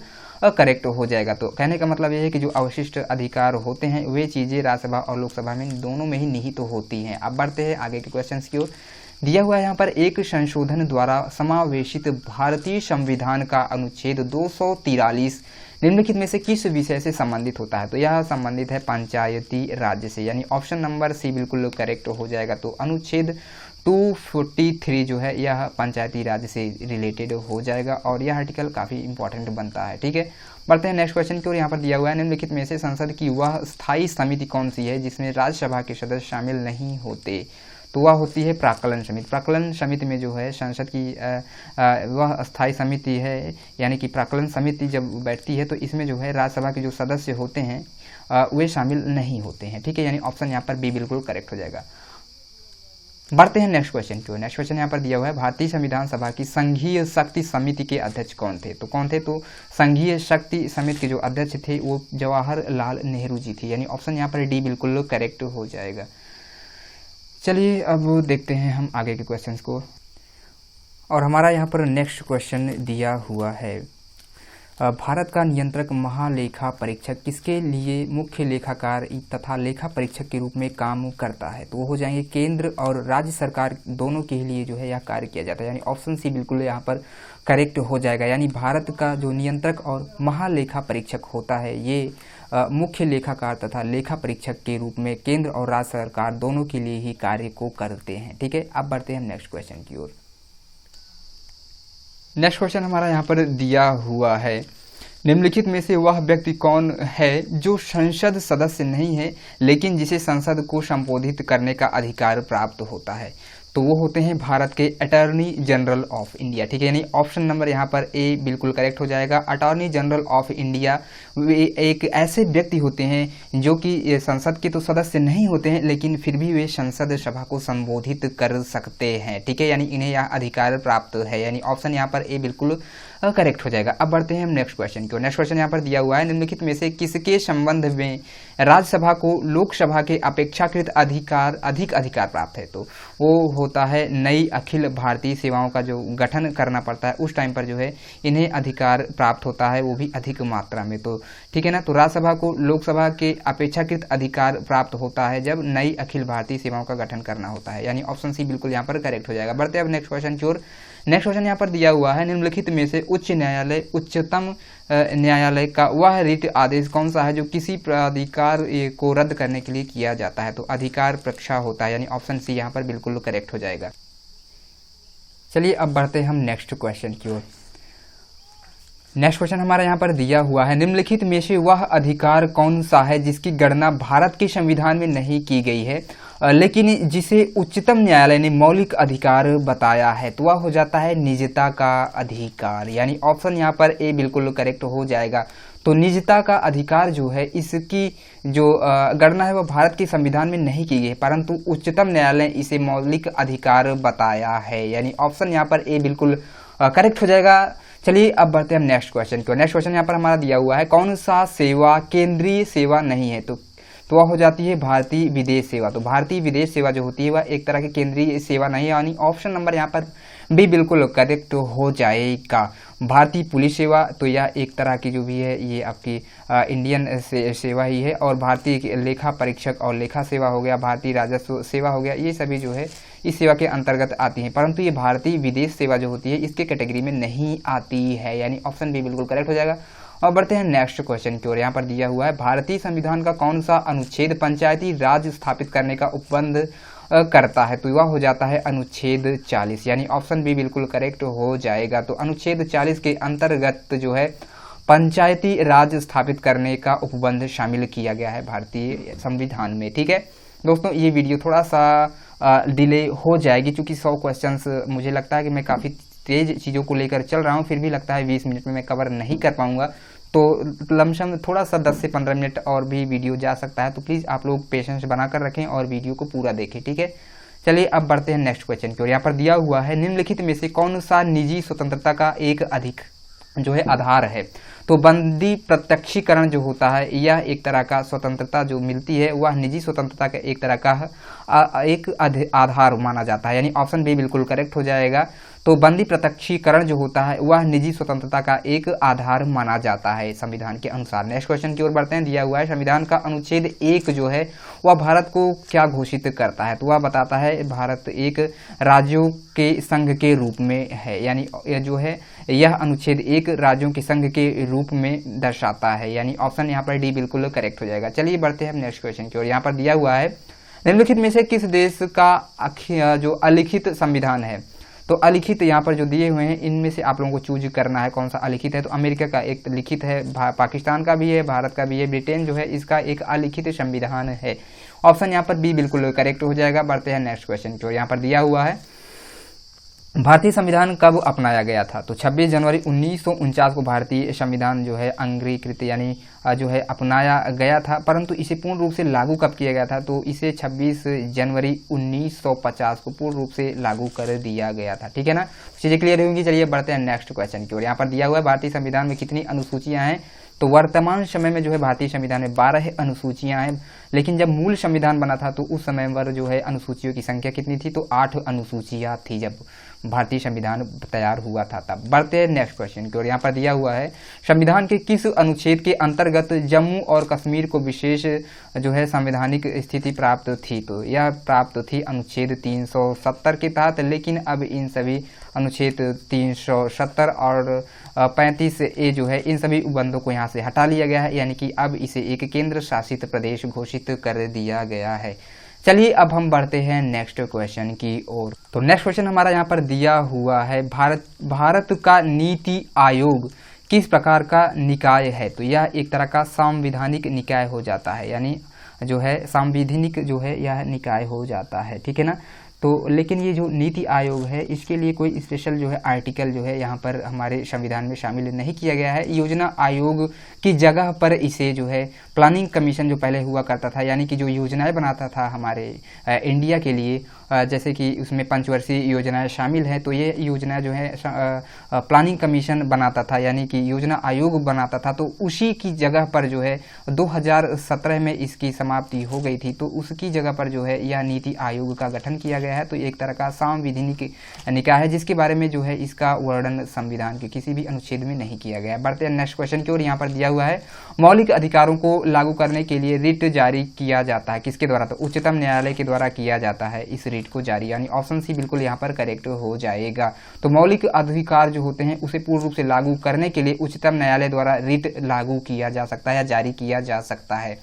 करेक्ट हो जाएगा। तो कहने का मतलब ये है कि जो अवशिष्ट अधिकार होते हैं वे चीज़ें राज्यसभा और लोकसभा में दोनों में ही निहित होती हैं। अब बढ़ते हैं आगे के क्वेश्चंस की ओर। दिया हुआ है यहाँ पर, एक संशोधन द्वारा समावेशित भारतीय संविधान का अनुच्छेद 243 निम्नलिखित में से किस विषय से संबंधित होता है? तो यह संबंधित है पंचायती राज्य से, यानी ऑप्शन नंबर सी बिल्कुल करेक्ट हो जाएगा। तो अनुच्छेद 243 जो है यह पंचायती राज से रिलेटेड हो जाएगा और यह आर्टिकल काफ़ी इंपॉर्टेंट बनता है। ठीक है, बढ़ते हैं नेक्स्ट क्वेश्चन की ओर। यहाँ पर दिया हुआ है, निम्नलिखित में से संसद की वह स्थायी समिति कौन सी है जिसमें राज्यसभा के सदस्य शामिल नहीं होते? तो वह होती है प्राक्कलन समिति। प्राक्कलन समिति में जो है संसद की वह स्थायी समिति है, यानी कि प्राक्कलन समिति जब बैठती है तो इसमें जो है राज्यसभा के जो सदस्य होते हैं वे शामिल नहीं होते हैं, ठीक है। यानी ऑप्शन यहाँ पर बी बिल्कुल करेक्ट हो जाएगा। बढ़ते हैं नेक्स्ट क्वेश्चन की ओर। नेक्स्ट क्वेश्चन यहाँ पर दिया हुआ है, भारतीय संविधान सभा की संघीय शक्ति समिति के अध्यक्ष कौन थे? तो कौन थे? तो संघीय शक्ति समिति के जो अध्यक्ष थे वो जवाहरलाल नेहरू जी थे, यानी ऑप्शन यहाँ पर डी बिल्कुल करेक्ट हो जाएगा। चलिए अब देखते हैं हम आगे के क्वेश्चंस को, और हमारा यहाँ पर नेक्स्ट क्वेश्चन दिया हुआ है, भारत का नियंत्रक महालेखा परीक्षक किसके लिए मुख्य लेखाकार तथा लेखा परीक्षक के रूप में काम करता है? तो वो हो जाएंगे केंद्र और राज्य सरकार दोनों के लिए जो है यह कार्य किया जाता है, यानी ऑप्शन सी बिल्कुल यहाँ पर करेक्ट हो जाएगा। यानी भारत का जो नियंत्रक और महालेखा परीक्षक होता है ये मुख्य लेखाकार तथा लेखा परीक्षक के रूप में केंद्र और राज्य सरकार दोनों के लिए ही कार्य को करते हैं, ठीक है। अब बढ़ते हैं नेक्स्ट क्वेश्चन की ओर। नेक्स्ट क्वेश्चन हमारा यहाँ पर दिया हुआ है, निम्नलिखित में से वह व्यक्ति कौन है जो संसद सदस्य नहीं है लेकिन जिसे संसद को संबोधित करने का अधिकार प्राप्त होता है? तो वो होते हैं भारत के अटॉर्नी जनरल ऑफ इंडिया, ठीक है। यानी ऑप्शन नंबर यहाँ पर ए बिल्कुल करेक्ट हो जाएगा। अटॉर्नी जनरल ऑफ इंडिया वे एक ऐसे व्यक्ति होते हैं जो कि संसद के तो सदस्य नहीं होते हैं लेकिन फिर भी वे संसद सभा को संबोधित कर सकते हैं, ठीक है। यानी इन्हें यह अधिकार प्राप्त है, यानी ऑप्शन यहाँ पर ए बिल्कुल करेक्ट हो जाएगा। अब बढ़ते हैं हम नेक्स्ट क्वेश्चन की ओर। नेक्स्ट क्वेश्चन यहाँ पर दिया हुआ है, निम्नलिखित में से किसके संबंध में राज्यसभा को लोकसभा के अपेक्षाकृत अधिक अधिकार प्राप्त है? तो वो होता है नई अखिल भारतीय सेवाओं का जो गठन करना पड़ता है उस टाइम पर जो है इन्हें अधिकार प्राप्त होता है, वो भी अधिक मात्रा में, तो ठीक है ना। तो राज्यसभा को लोकसभा के अपेक्षाकृत अधिकार प्राप्त होता है जब नई अखिल भारतीय सेवाओं का गठन करना होता है, यानी ऑप्शन सी बिल्कुल यहाँ पर करेक्ट हो जाएगा। बढ़ते हैं अब नेक्स्ट क्वेश्चन की ओर। नेक्स्ट क्वेश्चन यहाँ पर दिया हुआ है, निम्नलिखित में से उच्च न्यायालय उच्चतम न्यायालय का वह रिट आदेश कौन सा है जो किसी प्राधिकार को रद्द करने के लिए किया जाता है? तो अधिकार परीक्षा होता है, यानी ऑप्शन सी यहाँ पर बिल्कुल करेक्ट हो जाएगा। चलिए अब बढ़ते हैं हम नेक्स्ट क्वेश्चन की ओर। नेक्स्ट क्वेश्चन हमारा यहाँ पर दिया हुआ है, निम्नलिखित में से वह अधिकार कौन सा है जिसकी गणना भारत के संविधान में नहीं की गई है लेकिन जिसे उच्चतम न्यायालय ने मौलिक अधिकार बताया है? तो वह हो जाता है निजता का अधिकार, यानी ऑप्शन यहाँ पर ए बिल्कुल करेक्ट हो जाएगा। तो निजता का अधिकार जो है इसकी जो गणना है वह भारत के संविधान में नहीं की गई है परंतु उच्चतम न्यायालय ने इसे मौलिक अधिकार बताया है, यानी ऑप्शन यहाँ पर ए बिल्कुल करेक्ट हो जाएगा। चलिए अब बढ़ते हैं हम नेक्स्ट क्वेश्चन की ओर। नेक्स्ट क्वेश्चन यहाँ पर हमारा दिया हुआ है, कौन सा सेवा केंद्रीय सेवा नहीं है? तो वह हो जाती है भारतीय विदेश सेवा। तो भारतीय विदेश सेवा जो होती है वह एक तरह की केंद्रीय सेवा नहीं है, यानी ऑप्शन नंबर यहाँ पर बी बिल्कुल करेक्ट हो जाएगा। भारतीय पुलिस सेवा तो यह एक तरह की जो भी है ये आपकी इंडियन सेवा ही है, और भारतीय लेखा परीक्षक और लेखा सेवा हो गया, भारतीय राजस्व सेवा हो गया, ये सभी जो है इस सेवा के अंतर्गत आती हैं, परंतु ये भारतीय विदेश सेवा जो होती है इसके कैटेगरी में नहीं आती है, यानी ऑप्शन बी बिल्कुल करेक्ट हो जाएगा। और बढ़ते हैं नेक्स्ट क्वेश्चन की ओर। यहाँ पर दिया हुआ है, भारतीय संविधान का कौन सा अनुच्छेद पंचायती राज स्थापित करने का उपबंध करता है? तो वह हो जाता है अनुच्छेद 40, यानी ऑप्शन बी बिल्कुल करेक्ट हो जाएगा। तो अनुच्छेद 40 के अंतर्गत जो है पंचायती राज स्थापित करने का उपबंध शामिल किया गया है भारतीय संविधान में, ठीक है दोस्तों। ये वीडियो थोड़ा सा डिले हो जाएगी क्योंकि 100 क्वेश्चंस मुझे लगता है कि मैं काफ़ी तेज चीज़ों को लेकर चल रहा हूँ, फिर भी लगता है 20 मिनट में मैं कवर नहीं कर पाऊंगा, तो लमसम थोड़ा सा 10 से 15 मिनट और भी वीडियो जा सकता है, तो प्लीज़ आप लोग पेशेंस बनाकर रखें और वीडियो को पूरा देखें, ठीक है। चलिए अब बढ़ते हैं नेक्स्ट क्वेश्चन की ओर। यहाँ पर दिया हुआ है, निम्नलिखित में से कौन सा निजी स्वतंत्रता का एक अधिक जो है आधार है? तो बंदी प्रत्यक्षीकरण जो होता है यह एक तरह का स्वतंत्रता जो मिलती है वह निजी स्वतंत्रता का एक तरह का एक आधार माना जाता है, यानी ऑप्शन बी बिल्कुल करेक्ट हो जाएगा। तो बंदी प्रत्यक्षीकरण जो होता है वह निजी स्वतंत्रता का एक आधार माना जाता है संविधान के अनुसार। नेक्स्ट क्वेश्चन की ओर बढ़ते हैं। दिया हुआ है, संविधान का अनुच्छेद 1 जो है वह भारत को क्या घोषित करता है? तो वह बताता है भारत एक राज्यों के संघ के रूप में है, यानी जो है यह अनुच्छेद 1 राज्यों के संघ के रूप में दर्शाता है, यानी ऑप्शन यहाँ पर डी बिल्कुल करेक्ट हो जाएगा। चलिए बढ़ते हैं नेक्स्ट क्वेश्चन की ओर। यहाँ पर दिया हुआ है, निम्नलिखित में से किस देश का जो अलिखित संविधान है? तो अलिखित यहाँ पर जो दिए हुए हैं इनमें से आप लोगों को चूज करना है कौन सा अलिखित है। तो अमेरिका का एक लिखित है, पाकिस्तान का भी है, भारत का भी है, ब्रिटेन जो है इसका एक अलिखित संविधान है। ऑप्शन यहाँ पर बी बिल्कुल करेक्ट हो जाएगा। बढ़ते हैं नेक्स्ट क्वेश्चन की ओर। यहाँ पर दिया हुआ है भारतीय संविधान कब अपनाया गया था? तो 26 जनवरी 1949 को भारतीय संविधान जो है अंगीकृत यानी जो है अपनाया गया था, परंतु इसे पूर्ण रूप से लागू कब किया गया था? तो इसे 26 जनवरी 1950 को पूर्ण रूप से लागू कर दिया गया था। ठीक है ना, चीजें क्लियर होंगी। चलिए बढ़ते हैं नेक्स्ट क्वेश्चन की ओर। यहाँ पर दिया हुआ है भारतीय संविधान में कितनी अनुसूचियां हैं? तो वर्तमान समय में जो है भारतीय संविधान में 12 अनुसूचियां हैं, लेकिन जब मूल संविधान बना था तो उस समय पर जो है अनुसूचियों की संख्या कितनी थी? तो 8 अनुसूचियां थी जब भारतीय संविधान तैयार हुआ था तब। बढ़ते हैं नेक्स्ट क्वेश्चन की ओर। यहाँ पर दिया हुआ है संविधान के किस अनुच्छेद के अंतर्गत जम्मू और कश्मीर को विशेष जो है संवैधानिक स्थिति प्राप्त थी? तो यह प्राप्त थी अनुच्छेद 370 के तहत, लेकिन अब इन सभी अनुच्छेद 370 और 35A जो है इन सभी उपबंधों को यहाँ से हटा लिया गया है, यानी कि अब इसे एक केंद्र शासित प्रदेश घोषित कर दिया गया है। चलिए अब हम बढ़ते हैं नेक्स्ट क्वेश्चन की ओर। तो नेक्स्ट क्वेश्चन हमारा यहाँ पर दिया हुआ है भारत का नीति आयोग किस प्रकार का निकाय है? तो यह एक तरह का संवैधानिक निकाय हो जाता है, यानी जो है संवैधानिक जो है यह निकाय हो जाता है। ठीक है ना, तो लेकिन ये जो नीति आयोग है इसके लिए कोई स्पेशल जो है आर्टिकल जो है यहाँ पर हमारे संविधान में शामिल नहीं किया गया है। योजना आयोग की जगह पर इसे जो है प्लानिंग कमीशन जो पहले हुआ करता था, यानी कि जो योजनाएं बनाता था हमारे इंडिया के लिए, जैसे कि उसमें पंचवर्षीय योजनाएं शामिल हैं, तो ये योजना जो है प्लानिंग कमीशन बनाता था, यानी कि योजना आयोग बनाता था। तो उसी की जगह पर जो है 2017 में इसकी समाप्ति हो गई थी, तो उसकी जगह पर जो है यह नीति आयोग का गठन किया गया है। तो एक तरह का संवैधानिक निकाय है जिसके बारे में जो है इसका वर्णन संविधान के किसी भी अनुच्छेद में नहीं किया गया है। बढ़ते हैं नेक्स्ट क्वेश्चन की ओर। यहाँ पर दिया हुआ है मौलिक अधिकारों को लागू करने के लिए रिट जारी किया जाता है किसके द्वारा? तो उच्चतम न्यायालय के द्वारा किया जाता है इस रिट को जारी, यानी ऑप्शन सी बिल्कुल यहाँ पर करेक्ट हो जाएगा। तो मौलिक अधिकार जो होते हैं उसे पूर्ण रूप से लागू करने के लिए उच्चतम न्यायालय द्वारा रिट लागू किया जा सकता है या जारी किया जा सकता है।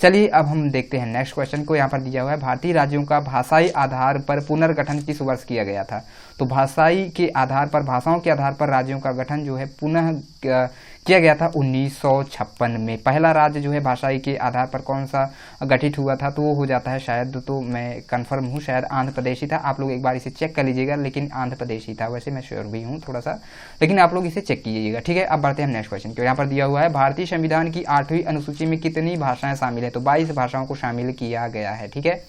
चलिए अब हम देखते हैं नेक्स्ट क्वेश्चन को। यहाँ पर दिया हुआ है भारतीय राज्यों का भाषाई आधार पर पुनर्गठन किस वर्ष किया गया था? तो भाषाई के आधार पर, भाषाओं के आधार पर राज्यों का गठन जो है पुनः किया गया था 1956 में। पहला राज्य जो है भाषाई के आधार पर कौन सा गठित हुआ था? तो वो हो जाता है शायद, तो मैं कंफर्म हूँ, शायद आंध्र प्रदेश ही था। आप लोग एक बार इसे चेक कर लीजिएगा, लेकिन आंध्र प्रदेश ही था, वैसे मैं श्योर भी हूँ थोड़ा सा, लेकिन आप लोग इसे चेक कीजिएगा। ठीक है, अब बढ़ते हैं नेक्स्ट क्वेश्चन की। यहाँ पर दिया हुआ है भारतीय संविधान की 8वीं अनुसूची में कितनी भाषाएं शामिल है? तो 22 भाषाओं को शामिल किया गया है। ठीक है,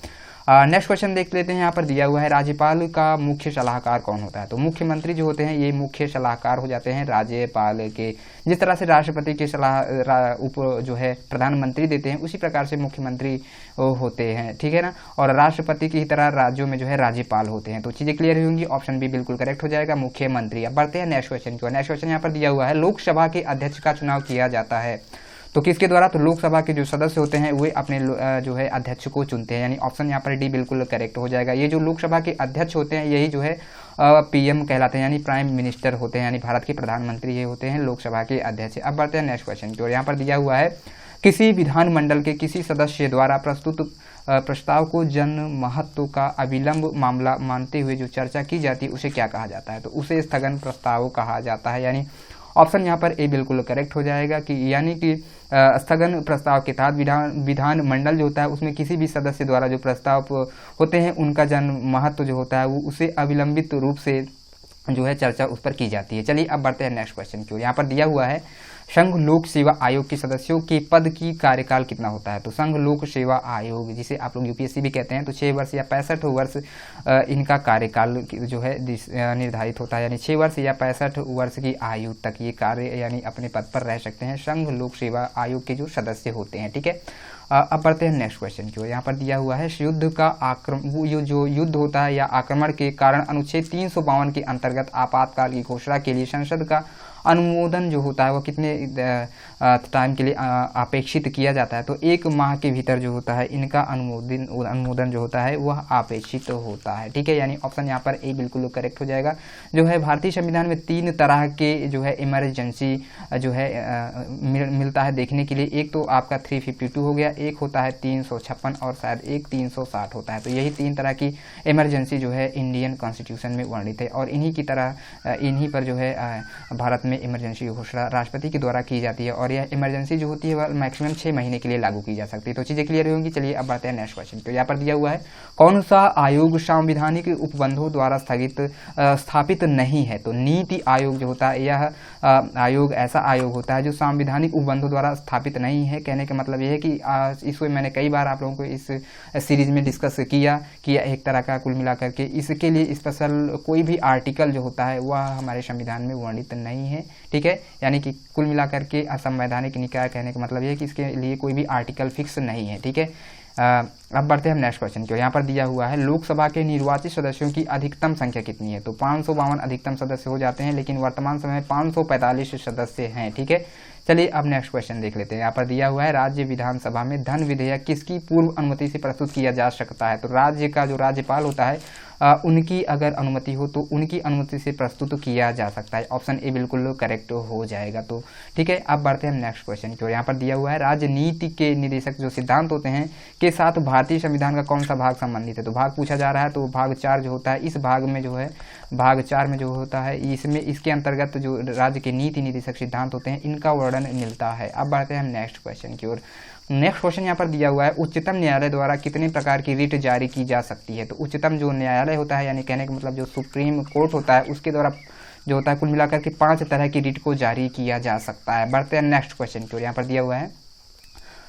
नेक्स्ट क्वेश्चन देख लेते हैं। यहाँ पर दिया हुआ है राज्यपाल का मुख्य सलाहकार कौन होता है? तो मुख्यमंत्री जो होते हैं ये मुख्य सलाहकार हो जाते हैं राज्यपाल के। जिस तरह से राष्ट्रपति की सलाह उप जो है प्रधानमंत्री देते हैं, उसी प्रकार से मुख्यमंत्री होते हैं। ठीक है ना, और राष्ट्रपति की तरह राज्यों में जो है राज्यपाल होते हैं। तो चीजें क्लियर होंगी, ऑप्शन बी बिल्कुल करेक्ट हो जाएगा, मुख्यमंत्री। अब बढ़ते हैं नेक्स्ट क्वेश्चन की। नेक्स्ट क्वेश्चन यहाँ पर दिया हुआ है लोकसभा के अध्यक्ष का चुनाव किया जाता है तो किसके द्वारा? तो लोकसभा के जो सदस्य होते हैं वे अपने जो है अध्यक्ष को चुनते हैं, यानी ऑप्शन यहाँ पर डी बिल्कुल करेक्ट हो जाएगा। ये जो लोकसभा के अध्यक्ष होते हैं यही जो है पीएम कहलाते हैं, यानी प्राइम मिनिस्टर होते हैं, यानी भारत के प्रधानमंत्री ये होते हैं लोकसभा के अध्यक्ष। अब बढ़ते हैं नेक्स्ट क्वेश्चन की ओर। यहाँ पर दिया हुआ है किसी विधानमंडल के किसी सदस्य द्वारा प्रस्तुत प्रस्ताव को जन महत्व का अविलंब मामला मानते हुए जो चर्चा की जाती है उसे क्या कहा जाता है? तो उसे स्थगन प्रस्ताव कहा जाता है, यानी ऑप्शन यहाँ पर ए बिल्कुल करेक्ट हो जाएगा कि यानी कि स्थगन प्रस्ताव के तहत विधान मंडल जो होता है उसमें किसी भी सदस्य द्वारा जो प्रस्ताव होते हैं उनका जन महत्व जो होता है वो उसे अविलंबित रूप से जो है चर्चा उस पर की जाती है। चलिए अब बढ़ते हैं नेक्स्ट क्वेश्चन की ओर। यहाँ पर दिया हुआ है संघ लोक सेवा आयोग के सदस्यों के पद की कार्यकाल कितना होता है? तो संघ लोक सेवा आयोग जिसे आप लोग यूपीएससी भी कहते हैं, तो 6 वर्ष या 65 वर्ष इनका कार्यकाल जो है निर्धारित होता है, यानी 6 वर्ष या 65 वर्ष की आयु तक ये कार्य यानी अपने पद पर रह सकते हैं संघ लोक सेवा आयोग के जो सदस्य होते हैं। ठीक है, अब बढ़ते हैं नेक्स्ट क्वेश्चन की ओर। यहाँ पर दिया हुआ है युद्ध का आक्रमण, जो युद्ध होता है या आक्रमण के कारण अनुच्छेद 352 के अंतर्गत आपातकाल की घोषणा के लिए संसद का अनुमोदन जो होता है वो कितने टाइम के लिए अपेक्षित किया जाता है, तो 1 माह के भीतर जो होता है इनका अनुमोदन जो होता है वह अपेक्षित होता है। ठीक है, यानी ऑप्शन यहाँ पर ए बिल्कुल करेक्ट हो जाएगा। जो है भारतीय संविधान में 3 तरह के जो है इमरजेंसी जो है मिलता है देखने के लिए। एक तो आपका 352 हो गया, एक होता है 356 और शायद एक 360 होता है। तो यही 3 तरह की इमरजेंसी जो है इंडियन कॉन्स्टिट्यूशन में वर्णित है और इन्हीं पर जो है भारत में इमरजेंसी घोषणा राष्ट्रपति के द्वारा की जाती है और यह इमरजेंसी जो होती है वह मैक्सिमम 6 महीने के लिए लागू की जा सकती है। तो चीज़ें क्लियर होंगी। चलिए अब बढ़ते हैं नेक्स्ट क्वेश्चन। तो यहाँ पर दिया हुआ है कौन सा आयोग संवैधानिक उपबंधों द्वारा स्थापित नहीं है। तो नीति आयोग जो होता है यह आयोग ऐसा आयोग होता है जो संवैधानिक उपबंधों द्वारा स्थापित नहीं है। कहने का मतलब यह है कि इसको मैंने कई बार आप लोगों को इस सीरीज में डिस्कस किया कि एक तरह का कुल मिलाकर के इसके लिए स्पेशल कोई भी आर्टिकल जो होता है वह हमारे संविधान में वर्णित नहीं है। ठीक है, यानी कि कुल मिलाकर के असंवैधानिक निकाय कहने का मतलब यह है कि इसके लिए कोई भी आर्टिकल फिक्स नहीं है। ठीक है, अब बढ़ते हैं हम नेक्स्ट क्वेश्चन की ओर। यहाँ पर दिया हुआ है लोकसभा के निर्वाचित सदस्यों की अधिकतम संख्या कितनी है। तो 552 अधिकतम सदस्य हो जाते हैं, लेकिन वर्तमान समय में 545 सदस्य हैं। ठीक है, चलिए अब नेक्स्ट क्वेश्चन देख लेते हैं। यहाँ पर दिया हुआ है राज्य विधानसभा में धन विधेयक किसकी पूर्व अनुमति से प्रस्तुत किया जा सकता है। तो राज्य का जो राज्यपाल होता है उनकी अगर अनुमति हो तो उनकी अनुमति से प्रस्तुत किया जा सकता है। ऑप्शन ए बिल्कुल करेक्ट हो जाएगा। तो ठीक है, अब बढ़ते हैं नेक्स्ट क्वेश्चन की ओर। यहाँ पर दिया हुआ है राजनीति के निर्देशक जो सिद्धांत होते हैं के साथ भारतीय संविधान का कौन सा भाग संबंधित है। तो भाग पूछा जा रहा है, तो भाग 4 जो होता है इस भाग में जो है भाग 4 में जो होता है इसमें इसके अंतर्गत जो राज्य के नीति निर्देशक सिद्धांत होते हैं इनका वर्णन मिलता है। अब बढ़ते हैं हम नेक्स्ट क्वेश्चन की ओर। नेक्स्ट क्वेश्चन यहाँ पर दिया हुआ है उच्चतम न्यायालय द्वारा कितने प्रकार की रिट जारी की जा सकती है। तो उच्चतम जो न्यायालय होता है यानी कहने का मतलब जो सुप्रीम कोर्ट होता है उसके द्वारा जो होता है कुल मिलाकर के 5 तरह की रिट को जारी किया जा सकता है। बढ़ते हैं नेक्स्ट क्वेश्चन की ओर। यहाँ पर दिया हुआ है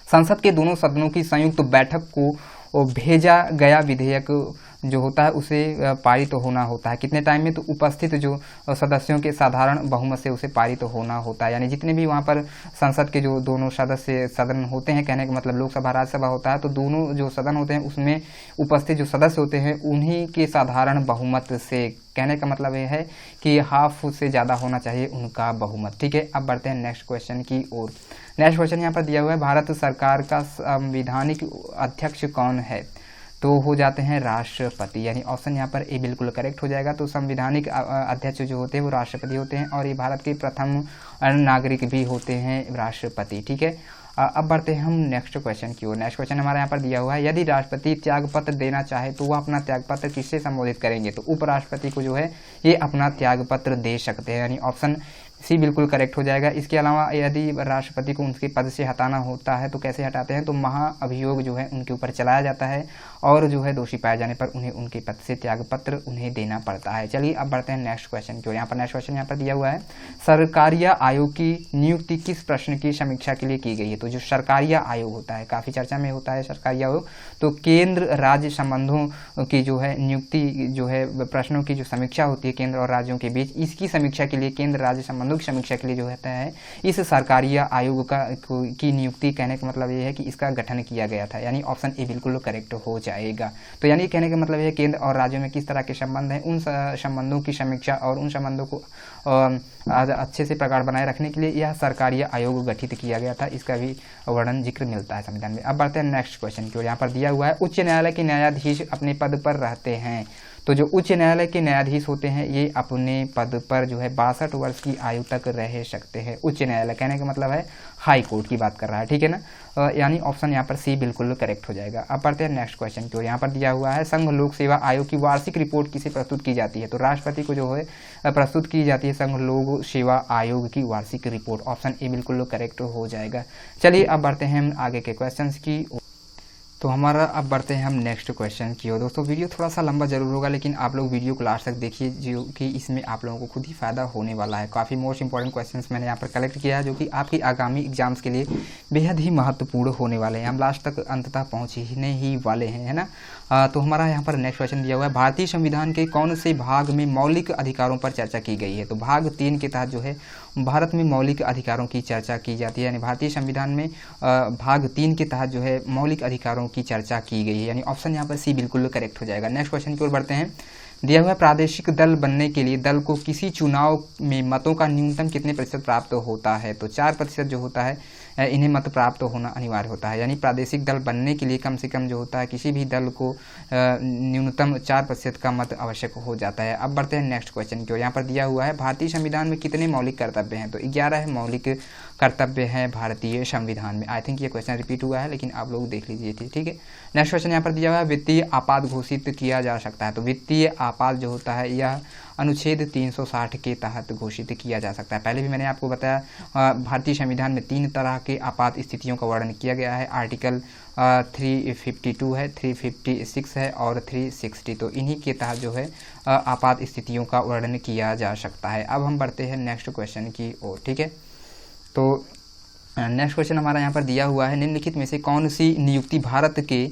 संसद के दोनों सदनों की संयुक्त बैठक को भेजा गया विधेयक जो होता है उसे पारित होना होता है कितने टाइम में। तो उपस्थित जो सदस्यों के साधारण बहुमत से उसे पारित होना होता है, यानी जितने भी वहाँ पर संसद के जो दोनों सदन होते हैं, कहने का मतलब लोकसभा राज्यसभा होता है, तो दोनों जो सदन होते हैं उसमें उपस्थित जो सदस्य होते हैं उन्हीं के साधारण बहुमत से, कहने का मतलब यह है कि हाफ से ज़्यादा होना चाहिए उनका बहुमत। ठीक है, अब बढ़ते हैं नेक्स्ट क्वेश्चन की ओर। नेक्स्ट क्वेश्चन यहाँ पर दिया हुआ है भारत सरकार का संवैधानिक अध्यक्ष कौन है। तो हो जाते हैं राष्ट्रपति, यानी ऑप्शन यहाँ पर ए बिल्कुल करेक्ट हो जाएगा। तो संवैधानिक अध्यक्ष जो होते हैं वो राष्ट्रपति होते हैं और ये भारत के प्रथम नागरिक भी होते हैं राष्ट्रपति। ठीक है, अब बढ़ते हैं हम नेक्स्ट क्वेश्चन की ओर। नेक्स्ट क्वेश्चन हमारे यहाँ पर दिया हुआ है यदि राष्ट्रपति त्यागपत्र देना चाहे तो वह अपना त्यागपत्र किससे संबोधित करेंगे। तो उपराष्ट्रपति को जो है ये अपना त्यागपत्र दे सकते हैं, यानी ऑप्शन सी बिल्कुल करेक्ट हो जाएगा। इसके अलावा यदि राष्ट्रपति को उनके पद से हटाना होता है तो कैसे हटाते हैं, तो महाअभियोग जो है उनके ऊपर चलाया जाता है और जो है दोषी पाए जाने पर उन्हें उनके पद से त्यागपत्र उन्हें देना पड़ता है। चलिए अब बढ़ते हैं नेक्स्ट क्वेश्चन की ओर। यहाँ पर नेक्स्ट क्वेश्चन यहाँ पर दिया हुआ है सरकारिया आयोग की नियुक्ति किस प्रश्न की समीक्षा के लिए की गई है। तो जो सरकारिया आयोग होता है काफ़ी चर्चा में होता है सरकारिया आयोग, तो केंद्र राज्य संबंधों की जो है नियुक्ति जो है प्रश्नों की जो समीक्षा होती है केंद्र और राज्यों के बीच, इसकी समीक्षा के लिए केंद्र राज्य संबंधों की समीक्षा के लिए जो होता है इस सरकारिया आयोग की नियुक्ति, कहने का मतलब ये है कि इसका गठन किया गया था, यानी ऑप्शन ए बिल्कुल करेक्ट हो जाएगा। तो यानी कहने का मतलब ये है केंद्र और राज्यों में किस तरह के संबंध हैं उन संबंधों की समीक्षा और उन संबंधों को अच्छे से प्रगाढ़ बनाए रखने के लिए यह सरकारिया आयोग गठित किया गया था, इसका भी वर्णन जिक्र मिलता है संविधान में। अब बढ़ते हैं नेक्स्ट क्वेश्चन की ओर। यहाँ पर दिया हुआ है उच्च न्यायालय के न्यायाधीश अपने पद पर रहते हैं। तो जो उच्च न्यायालय के न्यायाधीश होते हैं ये अपने पद पर जो है 62 वर्ष की आयु तक रह सकते हैं। उच्च न्यायालय कहने का मतलब है हाई कोर्ट की बात कर रहा है, ठीक है ना, यानी ऑप्शन यहाँ पर सी बिल्कुल करेक्ट हो जाएगा। अब पढ़ते हैं नेक्स्ट क्वेश्चन की ओर। यहाँ पर दिया हुआ है संघ लोक सेवा आयोग की वार्षिक रिपोर्ट किसे प्रस्तुत की जाती है। तो राष्ट्रपति को जो है प्रस्तुत की जाती है संघ लोक सेवा आयोग की वार्षिक रिपोर्ट, ऑप्शन ए बिल्कुल करेक्ट हो जाएगा। चलिए अब बढ़ते हैं हम आगे के क्वेश्चन की। तो हमारा अब बढ़ते हैं हम नेक्स्ट क्वेश्चन की ओर। दोस्तों वीडियो थोड़ा सा लंबा जरूर होगा लेकिन आप लोग वीडियो को लास्ट तक देखिए जो कि इसमें आप लोगों को खुद ही फायदा होने वाला है। काफ़ी मोस्ट इंपॉर्टेंट क्वेश्चंस मैंने यहाँ पर कलेक्ट किया है जो कि आपकी आगामी एग्जाम्स के लिए बेहद ही महत्वपूर्ण होने वाले हैं। हम लास्ट तक अंततः पहुँचने ही वाले हैं, है ना। तो हमारा यहाँ पर नेक्स्ट क्वेश्चन दिया हुआ है भारतीय संविधान के कौन से भाग में मौलिक अधिकारों पर चर्चा की गई है। तो भाग 3 के तहत जो है भारत में मौलिक अधिकारों की चर्चा की जाती है, यानी भारतीय संविधान में भाग 3 के तहत जो है मौलिक अधिकारों की चर्चा की गई है, यानी ऑप्शन यहाँ पर सी बिल्कुल करेक्ट हो जाएगा। नेक्स्ट क्वेश्चन की ओर बढ़ते हैं। दिया हुआ है प्रादेशिक दल बनने के लिए दल को किसी चुनाव में मतों का न्यूनतम कितने प्रतिशत प्राप्त होता है, तो 4% जो होता है इन्हें मत प्राप्त होना अनिवार्य होता है। यानी प्रादेशिक दल बनने के लिए कम से कम जो होता है किसी भी दल को न्यूनतम 4% का मत आवश्यक हो जाता है। अब बढ़ते हैं नेक्स्ट क्वेश्चन की ओर। यहाँ पर दिया हुआ है भारतीय संविधान में कितने मौलिक कर्तव्य हैं, तो 11 है मौलिक कर्तव्य हैं भारतीय संविधान में। आई थिंक ये क्वेश्चन रिपीट हुआ है लेकिन आप लोग देख लीजिए थी, ठीक है। नेक्स्ट क्वेश्चन यहाँ पर दिया हुआ है वित्तीय आपात घोषित किया जा सकता है, तो वित्तीय आपात जो होता है यह अनुच्छेद 360 के तहत घोषित किया जा सकता है। पहले भी मैंने आपको बताया भारतीय संविधान में 3 तरह के आपात स्थितियों का वर्णन किया गया है। आर्टिकल 352 है, 356 है और 360, तो इन्हीं के तहत जो है आपात स्थितियों का वर्णन किया जा सकता है। अब हम बढ़ते हैं नेक्स्ट क्वेश्चन की ओर, ठीक है। तो नेक्स्ट क्वेश्चन हमारा यहाँ पर दिया हुआ है निम्नलिखित में से कौन सी नियुक्ति भारत के